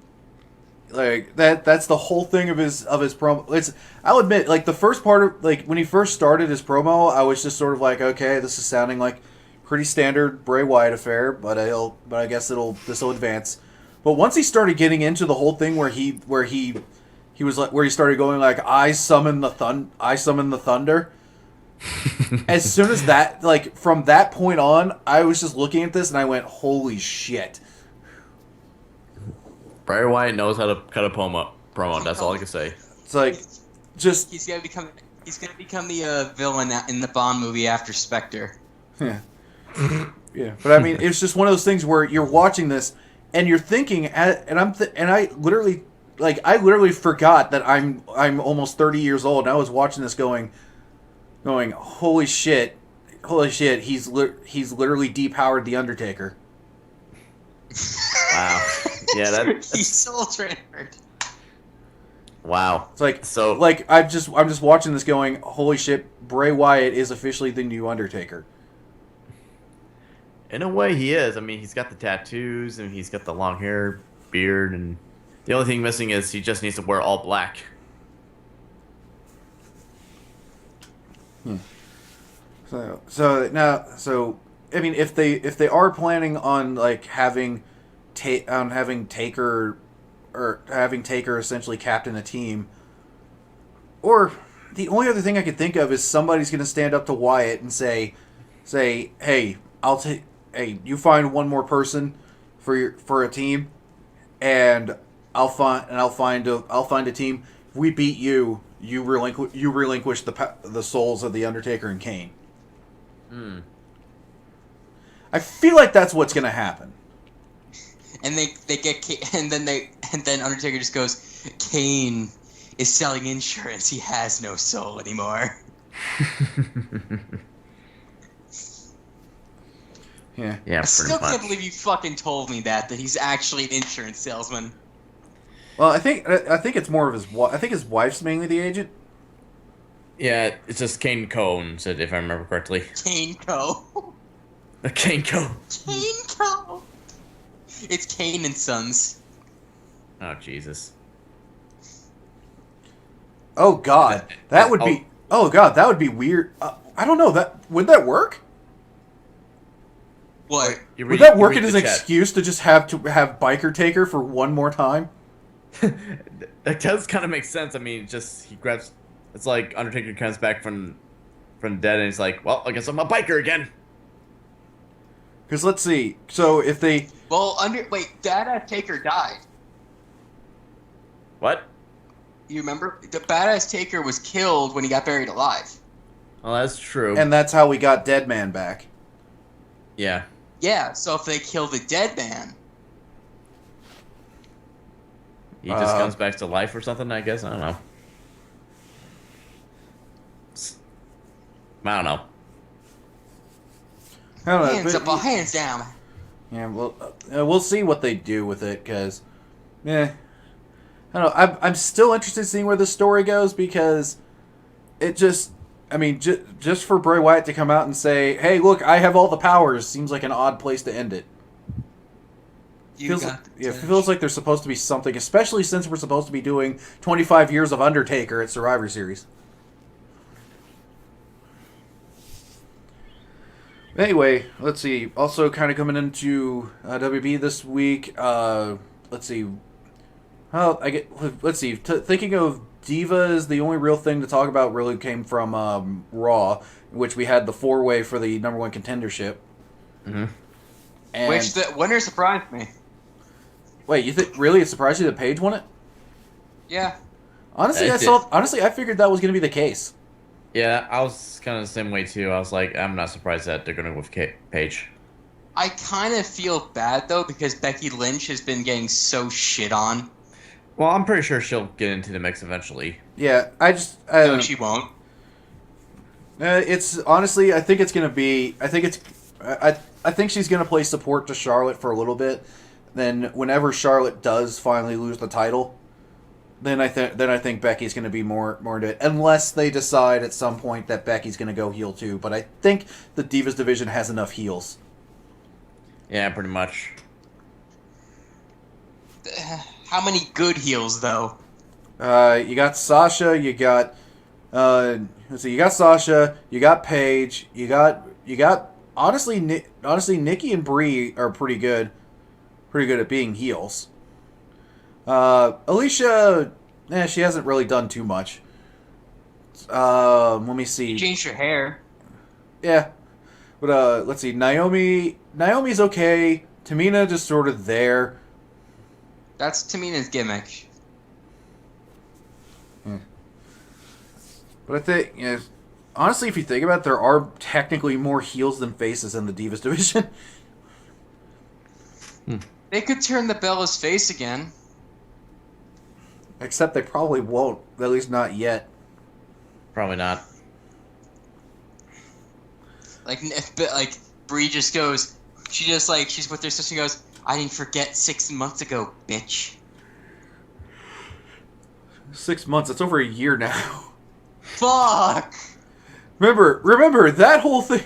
Speaker 1: that's the whole thing of his promo. I'll admit, the first part of when he first started his promo, I was just sort of like, okay, this is sounding like pretty standard Bray Wyatt affair, but I guess this will advance. But once he started getting into the whole thing where he started going I summon the thunder. As soon as that from that point on, I was just looking at this and I went, holy shit.
Speaker 3: Bray Wyatt knows how to cut a promo. That's all I can say.
Speaker 1: It's just
Speaker 2: he's gonna become the villain in the Bond movie after Spectre.
Speaker 1: Yeah. Yeah, but I mean, it's just one of those things where you're watching this and you're thinking, I literally forgot that I'm almost 30 years old, and I was watching this going, holy shit, he's literally depowered the Undertaker.
Speaker 3: Wow. Yeah,
Speaker 2: he's soul transferred.
Speaker 3: Wow.
Speaker 1: It's like
Speaker 3: So
Speaker 1: I'm just watching this going, holy shit, Bray Wyatt is officially the new Undertaker.
Speaker 3: in a way, he is. I mean, he's got the tattoos and he's got the long hair, beard, and the only thing missing is he just needs to wear all black.
Speaker 1: So I mean, if they are planning on like having Taker or having Taker essentially captain a team, or the only other thing I could think of is somebody's going to stand up to Wyatt and say, hey, you find one more person for a team, and I'll find a team. If we beat you, you relinquish the souls of the Undertaker and Kane. I feel like that's what's going to happen.
Speaker 2: And they get and then Undertaker just goes, Kane is selling insurance. He has no soul anymore.
Speaker 1: Yeah.
Speaker 3: Yeah,
Speaker 2: I still
Speaker 3: pretty
Speaker 2: can't
Speaker 3: much.
Speaker 2: believe you fucking told me that he's actually an insurance salesman.
Speaker 1: Well, I think it's more of his wife. I think his wife's mainly the agent.
Speaker 3: Yeah, it's just Kane Cone, said if I remember correctly.
Speaker 2: Kane Co.
Speaker 3: Kane Cone.
Speaker 2: Kane Co. It's Kane and Sons.
Speaker 3: Oh Jesus.
Speaker 1: Oh God, that would be. Oh God, that would be weird. I don't know. Would that work?
Speaker 2: What?
Speaker 1: Would that work as an excuse to just have Biker Taker for one more time?
Speaker 3: That does kind of make sense. I mean, just he grabs. It's like Undertaker comes back from dead, and he's like, "Well, I guess I'm a biker again."
Speaker 1: Because let's see. So if they
Speaker 2: Badass Taker died.
Speaker 3: What?
Speaker 2: You remember? The Badass Taker was killed when he got buried alive.
Speaker 3: Well, that's true.
Speaker 1: and that's how we got Dead Man back.
Speaker 3: Yeah.
Speaker 2: Yeah, so if they kill the dead man,
Speaker 3: He just comes back to life or something, I guess. I don't know. I don't know.
Speaker 1: I don't know,
Speaker 2: hands
Speaker 1: but-
Speaker 2: up or hands down.
Speaker 1: Yeah, well, we'll see what they do with it, because, I don't know. I'm still interested in seeing where the story goes, because it just, I mean, just for Bray Wyatt to come out and say, "Hey, look, I have all the powers," seems like an odd place to end it. It feels like there's supposed to be something, especially since we're supposed to be doing 25 years of Undertaker at Survivor Series. Anyway, let's see. Also, kind of coming into WB this week. Let's see. Let's see. Thinking of Divas, the only real thing to talk about really came from Raw, in which we had the 4-way for the #1 contendership.
Speaker 3: Mm-hmm.
Speaker 1: And
Speaker 2: Which the winner surprised me.
Speaker 1: wait, you think really it surprised you that Paige won it?
Speaker 2: Yeah.
Speaker 1: Honestly, I figured that was going to be the case.
Speaker 3: Yeah, I was kind of the same way too. I was like, I'm not surprised that they're going to go with Paige.
Speaker 2: I kind of feel bad though because Becky Lynch has been getting so shit on.
Speaker 3: Well, I'm pretty sure she'll get into the mix eventually.
Speaker 1: Yeah,
Speaker 2: No, she won't.
Speaker 1: It's honestly, I think it's going to be. I think she's going to play support to Charlotte for a little bit. Then, whenever Charlotte does finally lose the title, then I think Becky's going to be more into it. Unless they decide at some point that Becky's going to go heel too. But I think the Divas division has enough heels.
Speaker 3: Yeah, pretty much.
Speaker 2: How many good heels though?
Speaker 1: You got Sasha. You got you got Sasha. You got Paige. You got honestly Nikki and Brie are pretty good at being heels. Alicia, she hasn't really done too much. Let me see.
Speaker 2: She changed her hair.
Speaker 1: Yeah, but let's see. Naomi's okay. Tamina just sort of there.
Speaker 2: That's Tamina's gimmick.
Speaker 1: But I think, honestly, if you think about it, there are technically more heels than faces in the Divas division.
Speaker 2: They could turn the Bella's face again.
Speaker 1: Except they probably won't. At least not yet.
Speaker 3: Probably not.
Speaker 2: Like Brie just goes. She's with her sister and goes, "I didn't forget 6 months ago, bitch."
Speaker 1: 6 months. That's over a year now.
Speaker 2: Fuck.
Speaker 1: Remember that whole thing.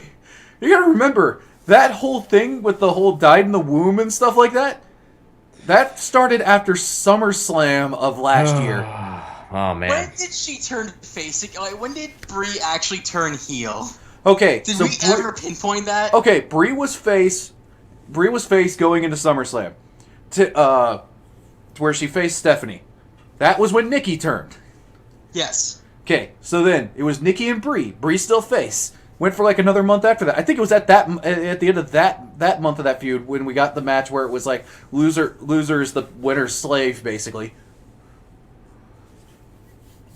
Speaker 1: You gotta remember that whole thing with the whole died in the womb and stuff like that. That started after SummerSlam of last year.
Speaker 3: Oh man.
Speaker 2: When did she turn face? Like, when did Brie actually turn heel?
Speaker 1: Okay,
Speaker 2: Did
Speaker 1: so
Speaker 2: we ever pinpoint that?
Speaker 1: Okay, Brie was face. Brie was face going into SummerSlam, to where she faced Stephanie. That was when Nikki turned.
Speaker 2: Yes.
Speaker 1: Okay, so then it was Nikki and Brie. Brie still face. Went for like another month after that. I think it was at the end of that month of that feud when we got the match where it was like loser is the winner's slave basically.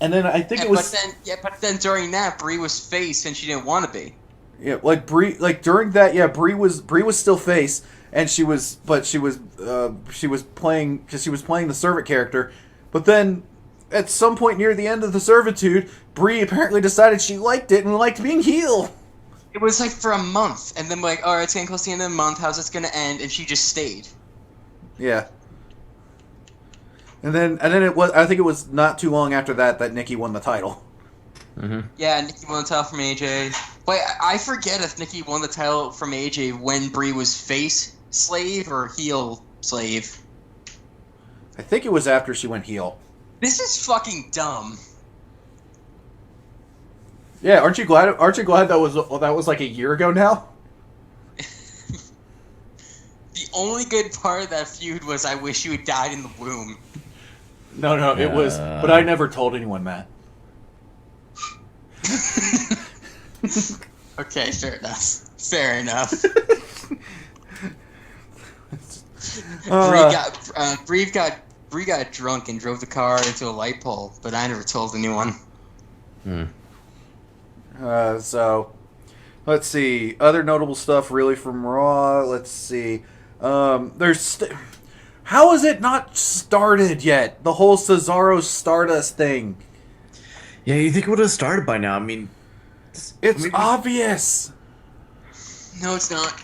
Speaker 1: And then I think it was.
Speaker 2: But then during that, Brie was face and she didn't want to be.
Speaker 1: Yeah, like Brie, like during that, yeah, Brie was still face, and she was playing because she was playing the servant character, but then at some point near the end of the servitude, Brie apparently decided she liked it and liked being heel.
Speaker 2: It was like for a month, and then we're like, all right, it's getting close to the end of the month. How's this gonna end? And she just stayed.
Speaker 1: Yeah. And then it was. I think it was not too long after that Nikki won the title.
Speaker 3: Mm-hmm.
Speaker 2: Yeah, Nikki won the title from AJ. But I forget if Nikki won the title from AJ when Brie was face slave or heel slave.
Speaker 1: I think it was after she went heel.
Speaker 2: This is fucking dumb.
Speaker 1: Yeah, aren't you glad that was like a year ago now?
Speaker 2: The only good part of that feud was I wish you had died in the womb.
Speaker 1: No, it was. But I never told anyone, Matt.
Speaker 2: Okay, fair enough. Fair enough. Brie got drunk and drove the car into a light pole, but I never told anyone.
Speaker 1: So, let's see. Other notable stuff really from Raw. Let's see. How is it not started yet? The whole Cesaro Stardust thing.
Speaker 3: Yeah, you think it would have started by now? I mean,
Speaker 1: it's obvious.
Speaker 2: No, it's not.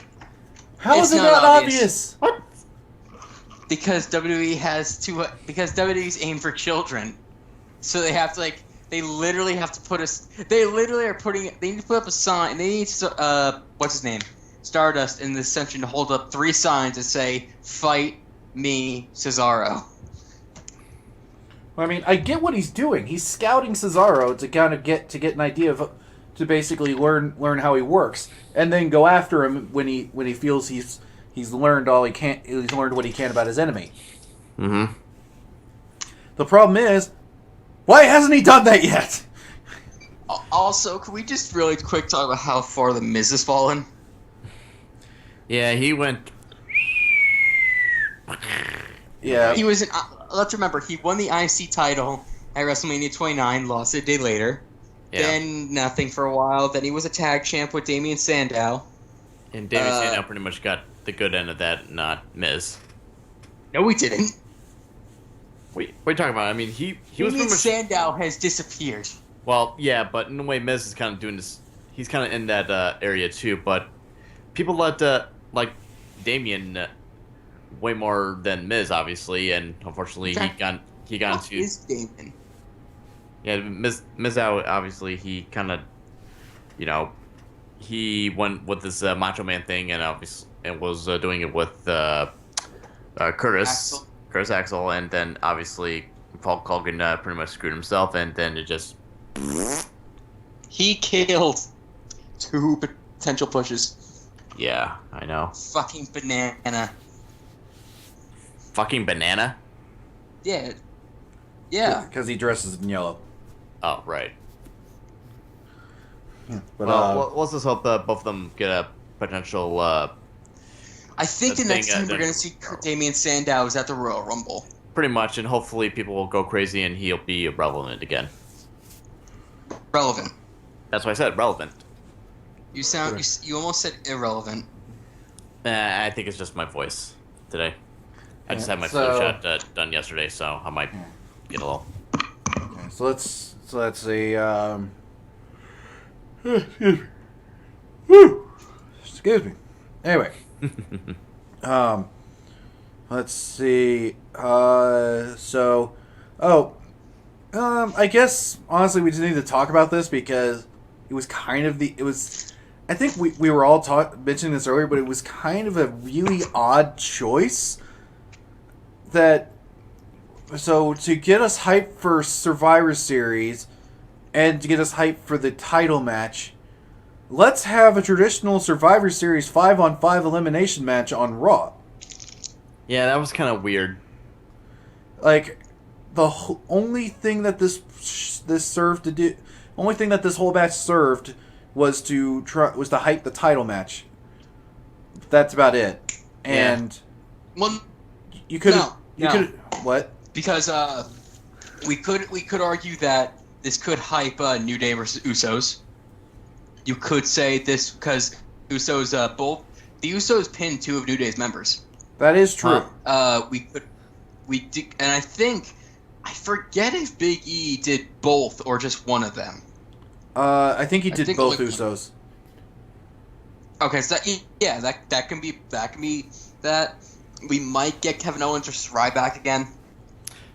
Speaker 1: How is it not obvious?
Speaker 3: What?
Speaker 2: Because WWE because WWE's aimed for children, so they have to they literally have to put they need to put up a sign, and they need what's his name, Stardust in this section to hold up 3 signs that say "Fight me, Cesaro."
Speaker 1: I mean, I get what he's doing. He's scouting Cesaro to kind of get an idea of, to basically learn how he works, and then go after him when he feels he's learned all he can. He's learned what he can about his enemy.
Speaker 3: Mm-hmm.
Speaker 1: The problem is, why hasn't he done that yet?
Speaker 2: Also, can we just really quick talk about how far the Miz has fallen?
Speaker 3: Yeah, he went.
Speaker 1: Yeah,
Speaker 2: he was. Let's remember, he won the IC title at WrestleMania 29, lost it a day later.
Speaker 3: Yeah.
Speaker 2: Then nothing for a while. Then he was a tag champ with Damien Sandow.
Speaker 3: And Damien Sandow pretty much got the good end of that, not Miz.
Speaker 2: No, he didn't.
Speaker 3: Wait, what are you talking about? I mean, he was pretty
Speaker 2: Damien
Speaker 3: much.
Speaker 2: Sandow has disappeared.
Speaker 3: Well, yeah, but in a way, Miz is kind of doing this. He's kind of in that area too. But people let like Damien way more than Miz, obviously, and unfortunately, he got
Speaker 2: What
Speaker 3: into.
Speaker 2: is Damien?
Speaker 3: Yeah, Miz obviously he kind of, he went with this Macho Man thing, and obviously and was doing it with Curtis Axel, and then obviously Paul Hogan pretty much screwed himself, and then it just.
Speaker 2: He killed 2 potential pushes.
Speaker 3: Yeah, I know.
Speaker 2: Fucking banana.
Speaker 3: Fucking banana.
Speaker 2: Yeah. Yeah.
Speaker 1: because he dresses in yellow.
Speaker 3: Oh right.
Speaker 1: Yeah, but
Speaker 3: Well, let's just hope that both of them get a potential.
Speaker 2: I think the next time we're
Speaker 3: then-
Speaker 2: going to see Damien Sandow is at the Royal Rumble.
Speaker 3: Pretty much, and hopefully people will go crazy and he'll be relevant again.
Speaker 2: Relevant.
Speaker 3: That's why I said relevant.
Speaker 2: You almost said irrelevant.
Speaker 3: I think it's just my voice today. I just had my
Speaker 1: so-
Speaker 3: flu shot done yesterday, so I might get a little.
Speaker 1: okay, so let's see. Excuse me. Anyway, let's see. I guess honestly we just need to talk about this because it was kind of the it was. I think we were all mentioning this earlier, but it was kind of a really odd choice. That so to get us hyped for Survivor Series, and to get us hyped for the title match, let's have a traditional Survivor Series 5-on-5 elimination match on Raw.
Speaker 3: Yeah, that was kind of weird.
Speaker 1: Like, only thing that this served to do, only thing that this whole match served was to hype the title match. That's about it. And
Speaker 2: well,
Speaker 1: you could
Speaker 2: no.
Speaker 1: what?
Speaker 2: Because we could argue that this could hype New Day versus Usos. You could say this because Usos the Usos pinned 2 of New Day's members.
Speaker 1: That is true.
Speaker 2: We did, and I forget if Big E did both or just one of them.
Speaker 1: I think he did both Usos.
Speaker 2: Okay, so that can be that. We might get Kevin Owens versus Ryback again.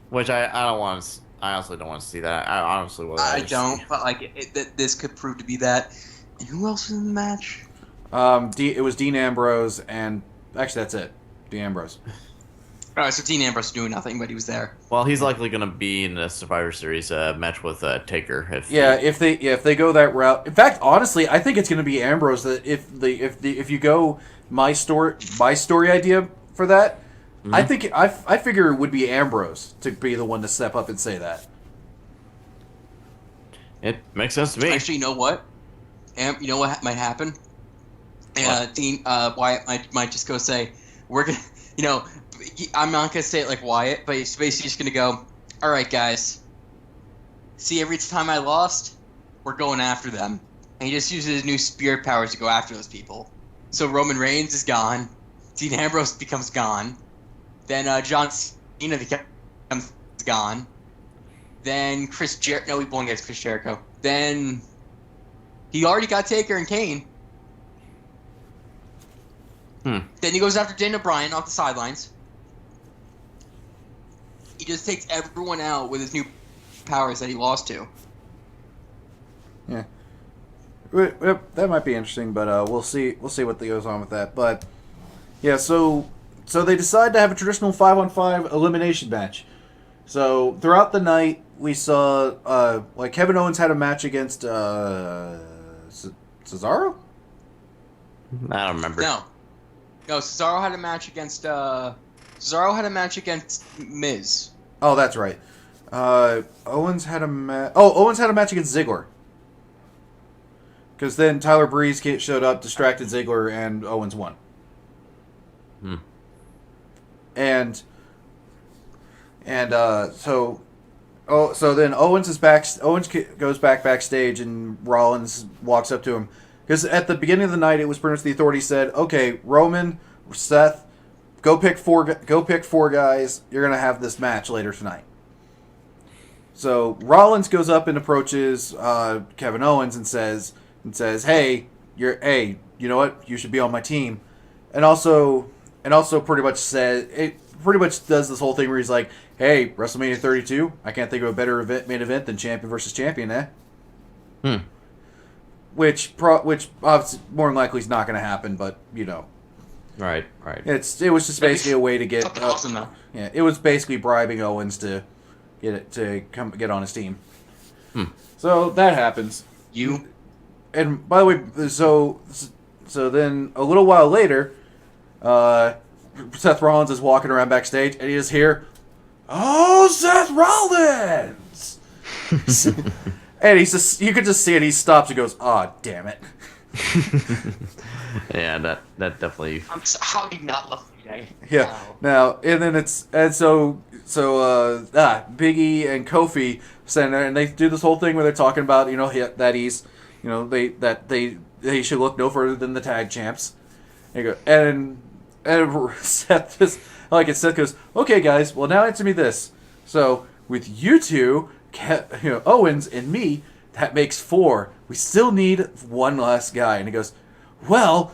Speaker 3: Which I don't want to. I honestly don't want to see that. I honestly will.
Speaker 2: I don't, but like this could prove to be that. And who else was in the match?
Speaker 1: It was Dean Ambrose, and actually that's it. Dean Ambrose.
Speaker 2: All right, so Dean Ambrose doing nothing, but he was there.
Speaker 3: Well, he's likely going to be in a Survivor Series match with Taker.
Speaker 1: If they go that route. In fact, honestly, I think it's going to be Ambrose. That if you go my story idea for that, mm-hmm. I figure it would be Ambrose to be the one to step up and say that.
Speaker 3: It makes sense to me.
Speaker 2: Actually, you know what? You know what might happen? Dean Wyatt might just go say, "We're gonna," I'm not gonna say it like Wyatt, but he's basically just gonna go, "All right, guys. See, every time I lost, we're going after them," and he just uses his new spirit powers to go after those people. So Roman Reigns is gone. Dean Ambrose becomes gone. Then John Cena becomes gone. Then Chris Jericho. No, he won't get Chris Jericho. Then he already got Taker and Kane. Then he goes after Daniel Bryan off the sidelines. He just takes everyone out with his new powers that he lost to.
Speaker 1: Yeah, that might be interesting, but we'll see. We'll see what goes on with that. But yeah, so they decide to have a traditional 5-on-5 elimination match. So throughout the night, we saw Kevin Owens had a match against Cesaro.
Speaker 3: I don't remember.
Speaker 2: No, Cesaro had a match against Miz.
Speaker 1: Oh, that's right. Owens had a match against Ziggler. Because then Tyler Breeze showed up, distracted Ziggler, and Owens won. So then Owens is back. Owens goes backstage, and Rollins walks up to him. Because at the beginning of the night, it was pretty much the Authority said, "Okay, Roman, Seth, go pick four guys. You're gonna have this match later tonight." So Rollins goes up and approaches Kevin Owens and says, "Hey, you know what? You should be on my team." And also pretty much does this whole thing where he's like, "Hey, WrestleMania 32, I can't think of a better main event than champion versus champion, eh?" Which obviously more than likely is not going to happen, but
Speaker 3: Right.
Speaker 1: It was just basically a way to get.
Speaker 2: Awesome though.
Speaker 1: Yeah, it was basically bribing Owens to get on his team. So that happens. And by the way, so then a little while later, Seth Rollins is walking around backstage, and you just hear, "Oh, Seth Rollins!" And you could just see it. He stops and goes, "Oh, damn it!"
Speaker 3: Yeah, that definitely.
Speaker 2: How do you not love me?
Speaker 1: Yeah.
Speaker 2: Wow.
Speaker 1: Now Big E and Kofi stand there, and they do this whole thing where they're talking about that he's they should look no further than the tag champs. And Seth Seth goes, "Okay, guys, well now answer me this. So with you two, Owens and me, that makes 4. We still need one last guy." And he goes, "Well,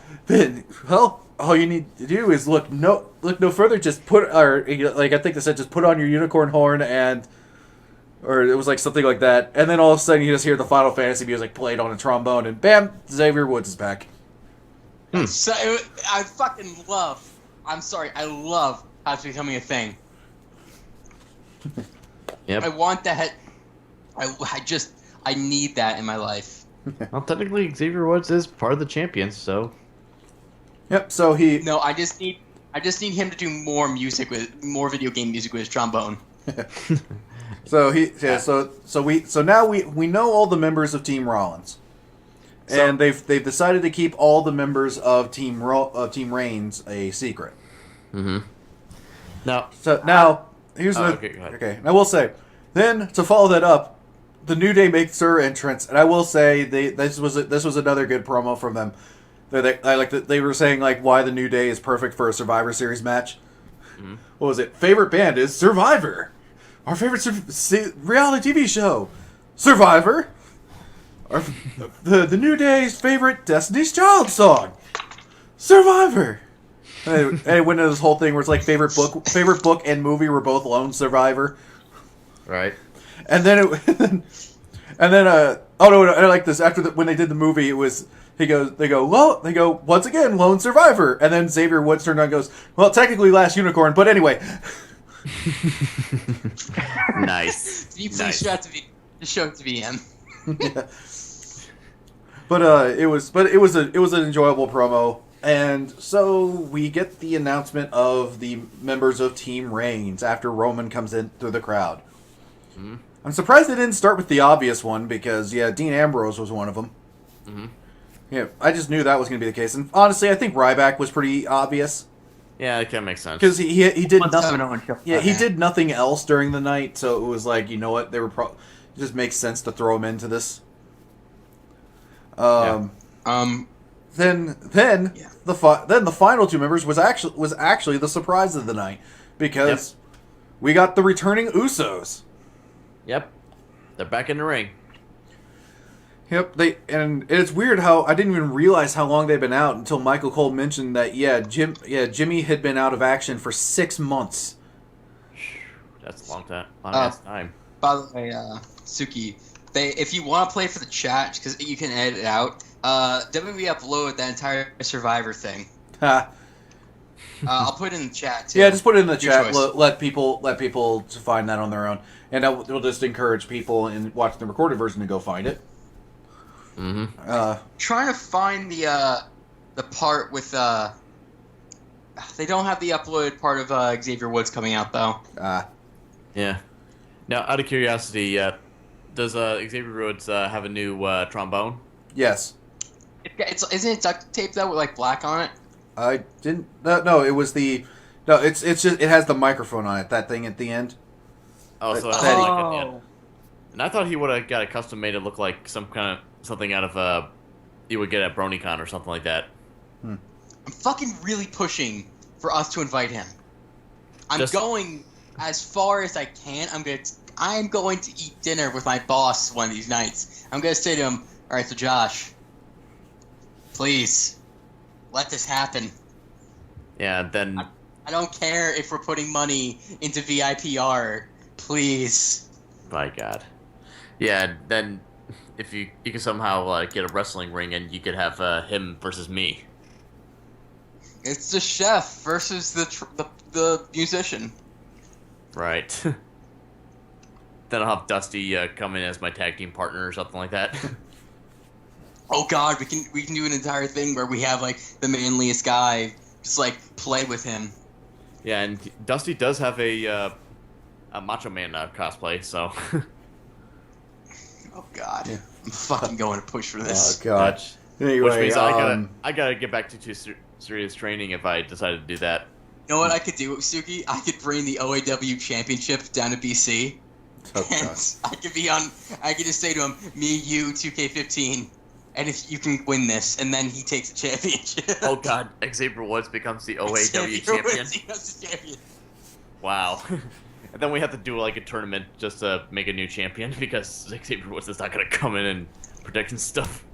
Speaker 1: all you need to do is look no further. Just I think they said just put on your unicorn horn and or it was like something like that. And then all of a sudden, you just hear the Final Fantasy music played on a trombone, and bam, Xavier Woods is back.
Speaker 2: So I fucking love. I'm sorry, I love how it's becoming a thing.
Speaker 3: Yep.
Speaker 2: I want that. I need that in my life.
Speaker 3: Well, technically, Xavier Woods is part of the champions, so.
Speaker 1: Yep. So he.
Speaker 2: No, I just need him to do more video game music with his trombone.
Speaker 1: So he. Yeah. So now we know all the members of Team Rollins, and they've decided to keep all the members of Team Reigns a secret.
Speaker 3: Mm-hmm.
Speaker 1: Now here's the.
Speaker 3: Okay, go ahead.
Speaker 1: Okay. I will say, then to follow that up, the New Day makes their entrance, and I will say this was another good promo from them. They were saying like why the New Day is perfect for a Survivor Series match.
Speaker 3: Mm-hmm.
Speaker 1: What was it? Favorite band is Survivor. Our favorite reality TV show, Survivor. The New Day's favorite Destiny's Child song, Survivor. And it went into this whole thing where it's like favorite book and movie were both Lone Survivor.
Speaker 3: Right.
Speaker 1: And then oh no, I like this. When they did the movie, it was they go once again Lone Survivor, and then Xavier Woods turned on and goes, well, technically Last Unicorn, but anyway.
Speaker 3: Nice.
Speaker 2: Can you please show it to be him?
Speaker 1: Yeah. But it was an enjoyable promo. And so we get the announcement of the members of Team Reigns after Roman comes in through the crowd.
Speaker 3: Mm-hmm.
Speaker 1: I'm surprised they didn't start with the obvious one because, yeah, Dean Ambrose was one of them.
Speaker 3: Mm-hmm.
Speaker 1: Yeah, I just knew that was going to be the case. And honestly, I think Ryback was pretty obvious.
Speaker 3: Yeah, that kind of makes sense.
Speaker 1: Because he did nothing.
Speaker 2: Yeah,
Speaker 1: he did nothing else during the night, so it was like, you know what, it just makes sense to throw him into this. Then the final two members was actually the surprise of the night because we got the returning Usos.
Speaker 3: Yep, they're back in the ring.
Speaker 1: Yep, and it's weird how I didn't even realize how long they've been out until Michael Cole mentioned that Jimmy had been out of action for 6 months.
Speaker 3: That's a long time. Long time.
Speaker 2: By the way, Suki, if you want to play for the chat, because you can edit it out, WWE upload that entire Survivor thing. I'll put it in the chat too.
Speaker 1: Yeah, just put it in the chat.
Speaker 2: Choice.
Speaker 1: Let people find that on their own, and it'll just encourage people in watching the recorded version to go find it.
Speaker 3: Mm-hmm.
Speaker 2: Trying to find the part with they don't have the uploaded part of Xavier Woods coming out though.
Speaker 3: Yeah. Now, out of curiosity, does Xavier Woods have a new trombone?
Speaker 1: Yes.
Speaker 2: Isn't it duct tape though with like black on it?
Speaker 1: I didn't. No, it was the. No, it's just it has the microphone on it. That thing at the end.
Speaker 3: Oh, so
Speaker 1: Like,
Speaker 3: that's like it. And I thought he would have got it custom made to look like something out of you would get at BronyCon or something like that.
Speaker 2: I'm fucking really pushing for us to invite him. I'm going as far as I can. I'm going to eat dinner with my boss one of these nights. I'm gonna say to him, all right, so Josh, please let this happen.
Speaker 3: Yeah, then
Speaker 2: I don't care if we're putting money into VIPR. Please.
Speaker 3: My God. Yeah, then if you can somehow get a wrestling ring and you could have him versus me.
Speaker 2: It's the chef versus the musician.
Speaker 3: Right. Then I'll have Dusty come in as my tag team partner or something like that.
Speaker 2: Oh God, we can do an entire thing where we have like the manliest guy just like play with him.
Speaker 3: Yeah, and Dusty does have a Macho Man cosplay, so.
Speaker 2: Oh God, yeah. I'm fucking going to push for this.
Speaker 1: Oh God. Anyway,
Speaker 3: which means I gotta get back to serious training if I decide to do that.
Speaker 2: You know what I could do, Suki? I could bring the OAW Championship down to BC.
Speaker 1: Oh,
Speaker 2: and I could just say to him, me, you, 2K15, and if you can win this, and then he takes the championship.
Speaker 3: Oh God, Xavier Woods becomes the OAW champion.
Speaker 2: Woods becomes the champion.
Speaker 3: Wow. And then we have to do like a tournament just to make a new champion because Xavier Woods is not gonna come in and protect and stuff.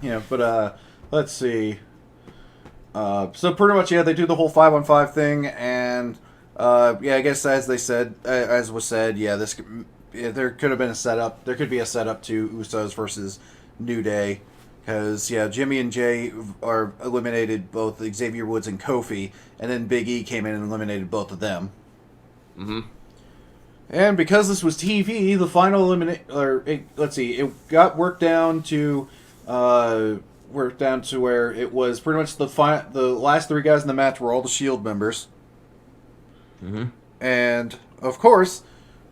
Speaker 1: Yeah, but let's see. So pretty much, yeah, they do the whole 5-on-5 thing, and Yeah, I guess as they said, as was said, yeah, there could have been a setup. There could be a setup to Usos versus New Day, because yeah, Jimmy and Jay are eliminated both Xavier Woods and Kofi, and then Big E came in and eliminated both of them.
Speaker 3: Mm-hmm.
Speaker 1: And because this was TV, the final it got worked down to where it was pretty much the last 3 guys in the match were all the Shield members.
Speaker 3: Mm-hmm.
Speaker 1: And of course,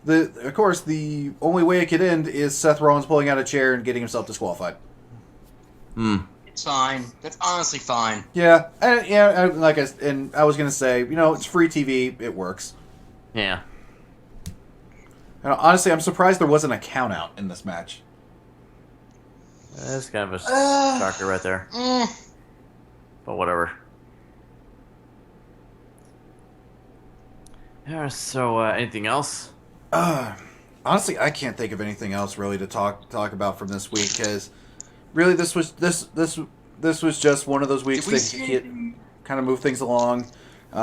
Speaker 1: the only way it could end is Seth Rollins pulling out a chair and getting himself disqualified.
Speaker 2: It's fine. That's honestly fine.
Speaker 1: Yeah, and I was gonna say, it's free TV, it works.
Speaker 3: Yeah.
Speaker 1: And honestly, I'm surprised there wasn't a count out in this match.
Speaker 3: That's kind of a shocker right there. But whatever. Yeah, so anything else?
Speaker 1: Honestly, I can't think of anything else really to talk about from this week, because really this was just one of those weeks that kind of moved things along.
Speaker 2: We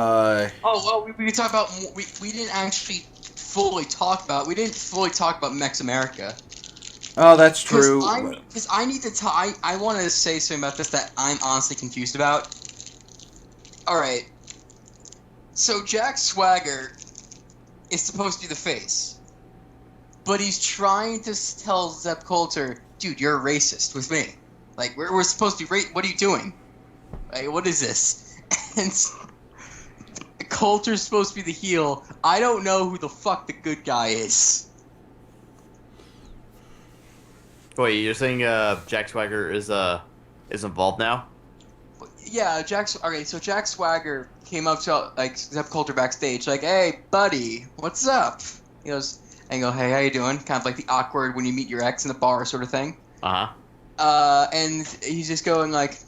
Speaker 2: talked about we didn't actually fully talk about Mex America.
Speaker 1: Oh, that's true.
Speaker 2: Because I need to I want to say something about this that I'm honestly confused about. All right. So Jack Swagger is supposed to be the face, but he's trying to tell Zeb Coulter, dude, you're a racist with me. Like, we're supposed to be what are you doing? Like, what is this? And Coulter's supposed to be the heel. I don't know who the fuck the good guy is.
Speaker 3: Wait, you're saying Jack Swagger is involved now?
Speaker 2: Yeah, so Jack Swagger came up to Zeb Coulter backstage, like, "Hey, buddy, what's up?" He goes, hey, how you doing? Kind of like the awkward when you meet your ex in a bar sort of thing. And he's just going like,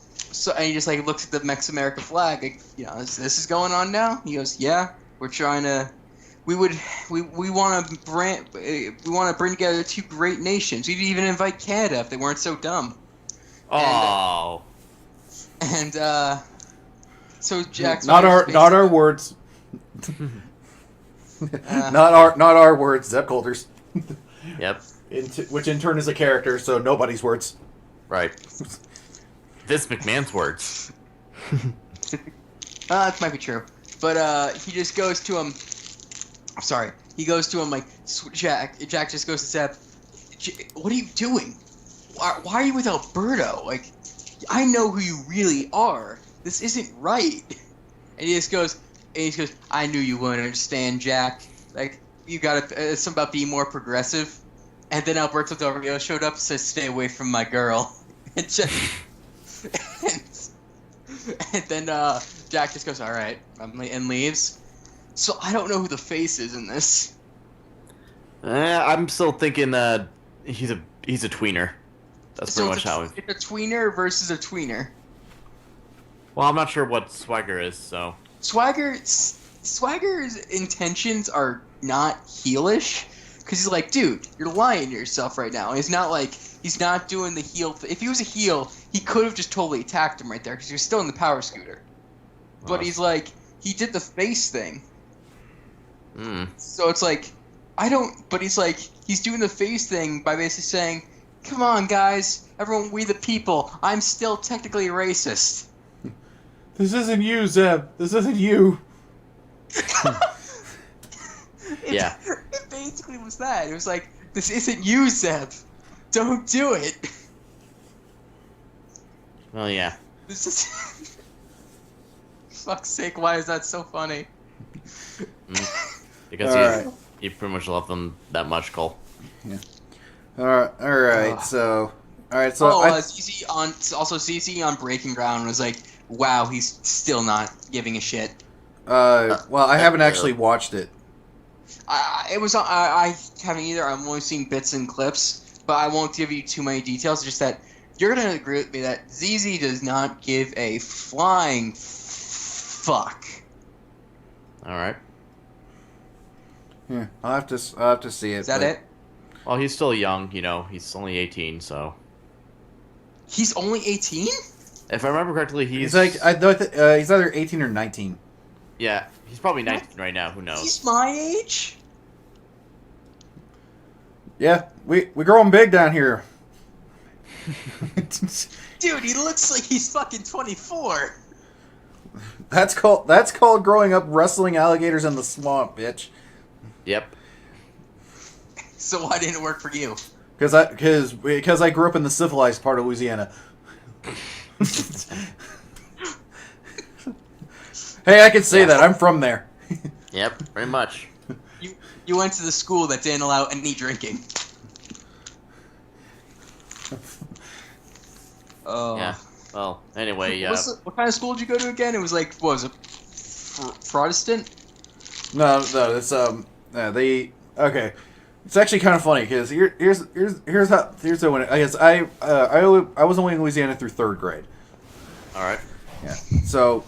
Speaker 2: and he just like looks at the Mex America flag, like, this is going on now. He goes, yeah, we're trying to, we want to bring together 2 great nations. We'd even invite Canada if they weren't so dumb.
Speaker 3: Oh.
Speaker 2: And so Jack.
Speaker 1: Not our words. Not our words. Zeb Coulter's.
Speaker 3: Yep.
Speaker 1: Which in turn is a character, so nobody's words.
Speaker 3: Right. Vince McMahon's words.
Speaker 2: That might be true, but he just goes to him. Sorry, he goes to him like, Jack. Jack just goes to Zeb. What are you doing? Why are you with Alberto? Like, I know who you really are. This isn't right. And he goes, I knew you wouldn't understand, Jack. Like, you gotta, something about being more progressive. And then Alberto Del Rio showed up and says, stay away from my girl. And then Jack just goes, all right, and leaves. So I don't know who the face is in this.
Speaker 3: I'm still thinking he's a tweener. That's pretty much how
Speaker 2: it's a tweener versus a tweener.
Speaker 3: Well, I'm not sure what Swagger is, so.
Speaker 2: Swagger's intentions are not heelish, because he's like, dude, you're lying to yourself right now. He's not doing the heel. If he was a heel, he could have just totally attacked him right there, because he was still in the power scooter. But he's like, he did the face thing. So it's like, but he's like, he's doing the face thing by basically saying, come on, guys, everyone, we the people. I'm still technically a racist.
Speaker 1: This isn't you, Zeb. This isn't you.
Speaker 3: Yeah.
Speaker 2: It basically was that. It was like, this isn't you, Zeb. Don't do it.
Speaker 3: Well, yeah.
Speaker 2: This is... Fuck's sake, why is that so funny?
Speaker 3: Because you pretty much love them that much, Cole.
Speaker 1: Yeah. Alright, so...
Speaker 2: ZZ on Breaking Ground was like, wow, he's still not giving a shit.
Speaker 1: Well, I haven't actually watched it.
Speaker 2: I haven't either. I'm only seeing bits and clips, but I won't give you too many details. Just that you're gonna agree with me that ZZ does not give a flying fuck.
Speaker 3: All right.
Speaker 1: Yeah, I'll have to see it.
Speaker 2: Is that it?
Speaker 3: Well, he's still young. He's only 18, so.
Speaker 2: He's only 18?
Speaker 3: If I remember correctly, he's
Speaker 1: like he's either 18 or 19.
Speaker 3: Yeah, he's probably 19 right now. Who knows?
Speaker 2: He's my age.
Speaker 1: Yeah, we growing big down here.
Speaker 2: Dude, he looks like he's fucking 24.
Speaker 1: That's called growing up wrestling alligators in the swamp, bitch.
Speaker 3: Yep.
Speaker 2: So why didn't it work for you?
Speaker 1: Because I grew up in the civilized part of Louisiana. Hey, I can say that. I'm from there.
Speaker 3: Yep, very much.
Speaker 2: You went to the school that didn't allow any drinking. Oh.
Speaker 3: Yeah. Well, anyway,
Speaker 2: What kind of school did you go to again? It was like, what was it? Protestant?
Speaker 1: No, it's okay. It's actually kind of funny because here's how when I guess I was only in Louisiana through 3rd grade.
Speaker 3: all right.
Speaker 1: Yeah. So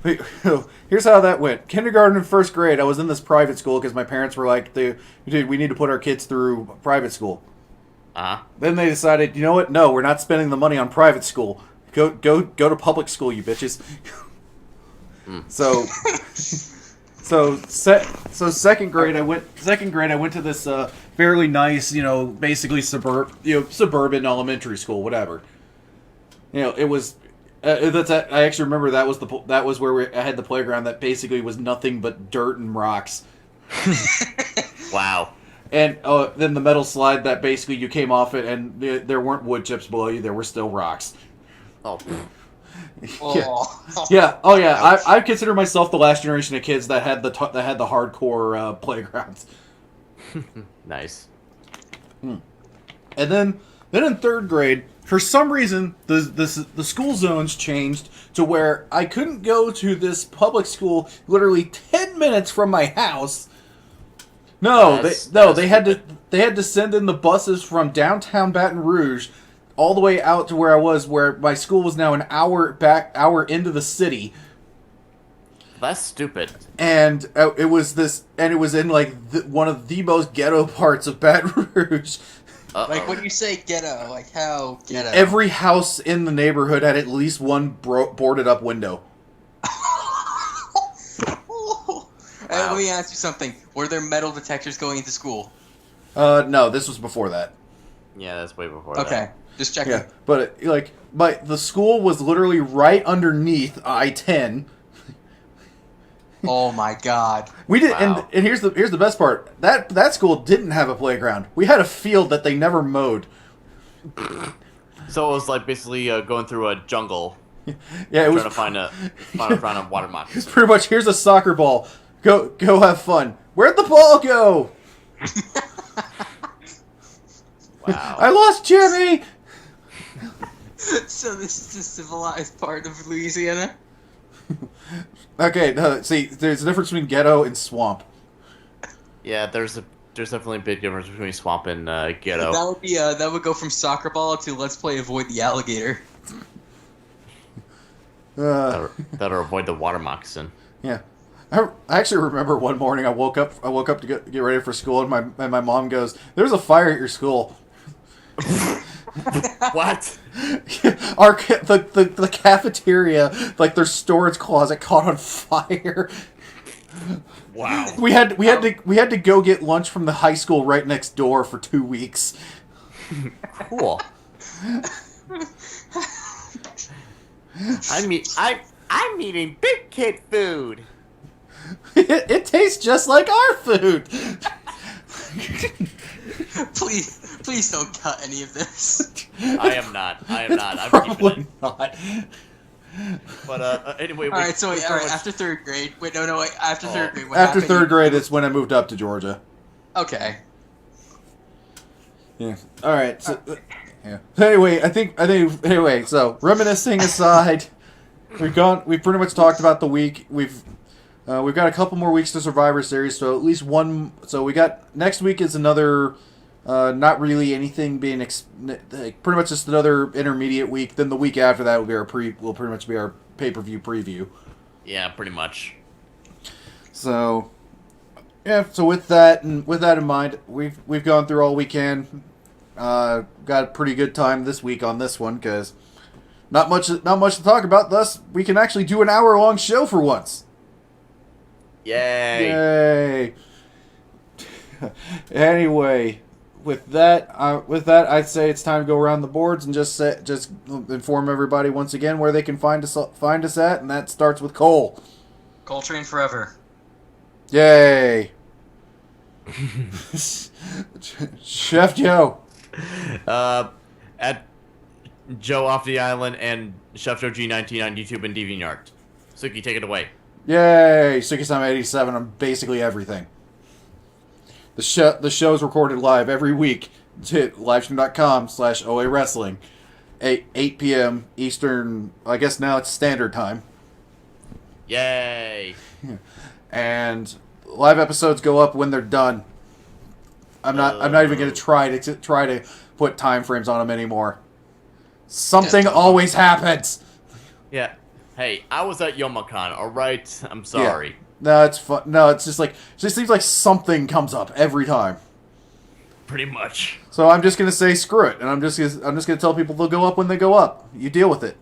Speaker 1: here's how that went. Kindergarten and 1st grade, I was in this private school because my parents were like, "Dude, we need to put our kids through private school."
Speaker 3: Uh-huh.
Speaker 1: Then they decided, you know what? No, we're not spending the money on private school. Go to public school, you bitches. So second grade I went to this fairly nice, basically suburban elementary school, whatever. It was I actually remember that was where I had the playground that basically was nothing but dirt and rocks.
Speaker 3: Wow.
Speaker 1: And then the metal slide that basically you came off it and there weren't wood chips below you, there were still rocks.
Speaker 3: Oh.
Speaker 1: Yeah. Oh yeah. I consider myself the last generation of kids that had the hardcore playgrounds.
Speaker 3: Nice.
Speaker 1: And then in 3rd grade, for some reason, the school zones changed to where I couldn't go to this public school literally 10 minutes from my house. No, they had to send in the buses from downtown Baton Rouge all the way out to where I was, where my school was now an hour into the city.
Speaker 3: That's stupid.
Speaker 1: And it was in like one of the most ghetto parts of Baton Rouge.
Speaker 3: Uh-oh.
Speaker 2: Like when you say ghetto, like how ghetto?
Speaker 1: Every house in the neighborhood had at least one boarded up window.
Speaker 2: Let me ask you something. Were there metal detectors going into school?
Speaker 1: No, this was before that.
Speaker 3: Yeah, that's way before that.
Speaker 2: Okay, just checking.
Speaker 1: Yeah, but the school was literally right underneath I-10.
Speaker 2: Oh my god.
Speaker 1: We did,
Speaker 3: Wow.
Speaker 1: and here's the best part. That school didn't have a playground. We had a field that they never mowed.
Speaker 3: So it was like basically going through a jungle,
Speaker 1: Yeah, it was
Speaker 3: trying to find a water moccasin.
Speaker 1: It's pretty much, here's a soccer ball. Go have fun. Where'd the ball go?
Speaker 3: Wow.
Speaker 1: I lost Jimmy.
Speaker 2: So this is the civilized part of Louisiana?
Speaker 1: Okay, no, see, there's a difference between ghetto and swamp.
Speaker 3: Yeah, there's definitely a big difference between swamp and ghetto.
Speaker 2: That would go from soccer ball to let's play avoid the alligator.
Speaker 3: That'll avoid the water moccasin.
Speaker 1: Yeah. I actually remember one morning I woke up to get ready for school, and my mom goes, "There's a fire at your school."
Speaker 3: What?
Speaker 1: The cafeteria, like their storage closet, caught on fire.
Speaker 3: Wow.
Speaker 1: We had to go get lunch from the high school right next door for 2 weeks.
Speaker 3: Cool. I'm eating big kid food.
Speaker 1: It tastes just like our food.
Speaker 2: Please don't cut any of this.
Speaker 3: I am not. I'm
Speaker 1: Probably
Speaker 3: keeping it.
Speaker 1: not.
Speaker 3: But anyway.
Speaker 2: All right. After 3rd grade. Wait, no. Wait. After 3rd grade. What
Speaker 1: After
Speaker 2: happened?
Speaker 1: 3rd grade is when I moved up to Georgia.
Speaker 2: Okay.
Speaker 1: Yeah. All right. So, yeah. Anyway, I think. Anyway, so reminiscing aside, we've pretty much talked about the week. We've got a couple more weeks to Survivor Series, so at least one. So we got next week is another. Not really anything being pretty much just another intermediate week. Then the week after that will pretty much be our pay-per-view preview.
Speaker 3: Yeah, pretty much.
Speaker 1: So, yeah. So with that in mind, we've gone through all we can. Got a pretty good time this week on this one because not much to talk about. Thus, we can actually do an hour-long show for once.
Speaker 3: Yay.
Speaker 1: Yay! Anyway, with that, I'd say it's time to go around the boards and just inform everybody once again where they can find us at, and that starts with Cole.
Speaker 2: Coltrane forever.
Speaker 1: Yay! Chef Joe.
Speaker 3: At Joe Off the Island and Chef Joe G19 on YouTube and DeviantArt. Suki, take it away.
Speaker 1: Yay! Suki-sama87 on basically everything. The show's recorded live every week to livestream.com/OA Wrestling. 8 p.m. Eastern, I guess now it's standard time.
Speaker 3: Yay!
Speaker 1: And live episodes go up when they're done. I'm not even going to try to put time frames on them anymore. Something always happens.
Speaker 3: Yeah. Hey, I was at Youmacon, alright? I'm sorry.
Speaker 1: Yeah. No, it's fun. No, it's just like, it just seems like something comes up every time.
Speaker 3: Pretty much.
Speaker 1: So I'm just gonna say screw it, and I'm just gonna tell people they'll go up when they go up. You deal with it.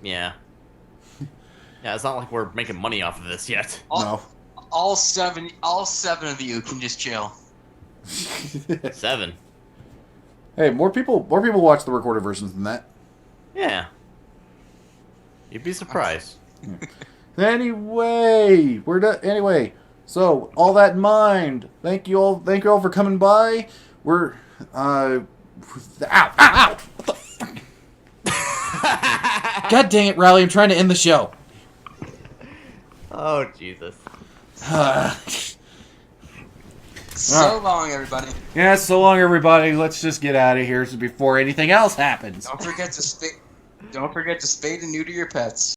Speaker 3: Yeah. Yeah, it's not like we're making money off of this yet.
Speaker 1: No.
Speaker 2: All seven of you can just chill.
Speaker 3: 7.
Speaker 1: Hey, more people watch the recorded versions than that.
Speaker 3: Yeah. You'd be surprised.
Speaker 1: Anyway, we're done. Anyway, so all that in mind, thank you all for coming by. We're ow. What the fuck? God dang it, Riley! I'm trying to end the show.
Speaker 3: Oh Jesus.
Speaker 2: So long, everybody.
Speaker 1: Yeah, so long, everybody. Let's just get out of here before anything else happens.
Speaker 2: Don't forget to spay and neuter your pets.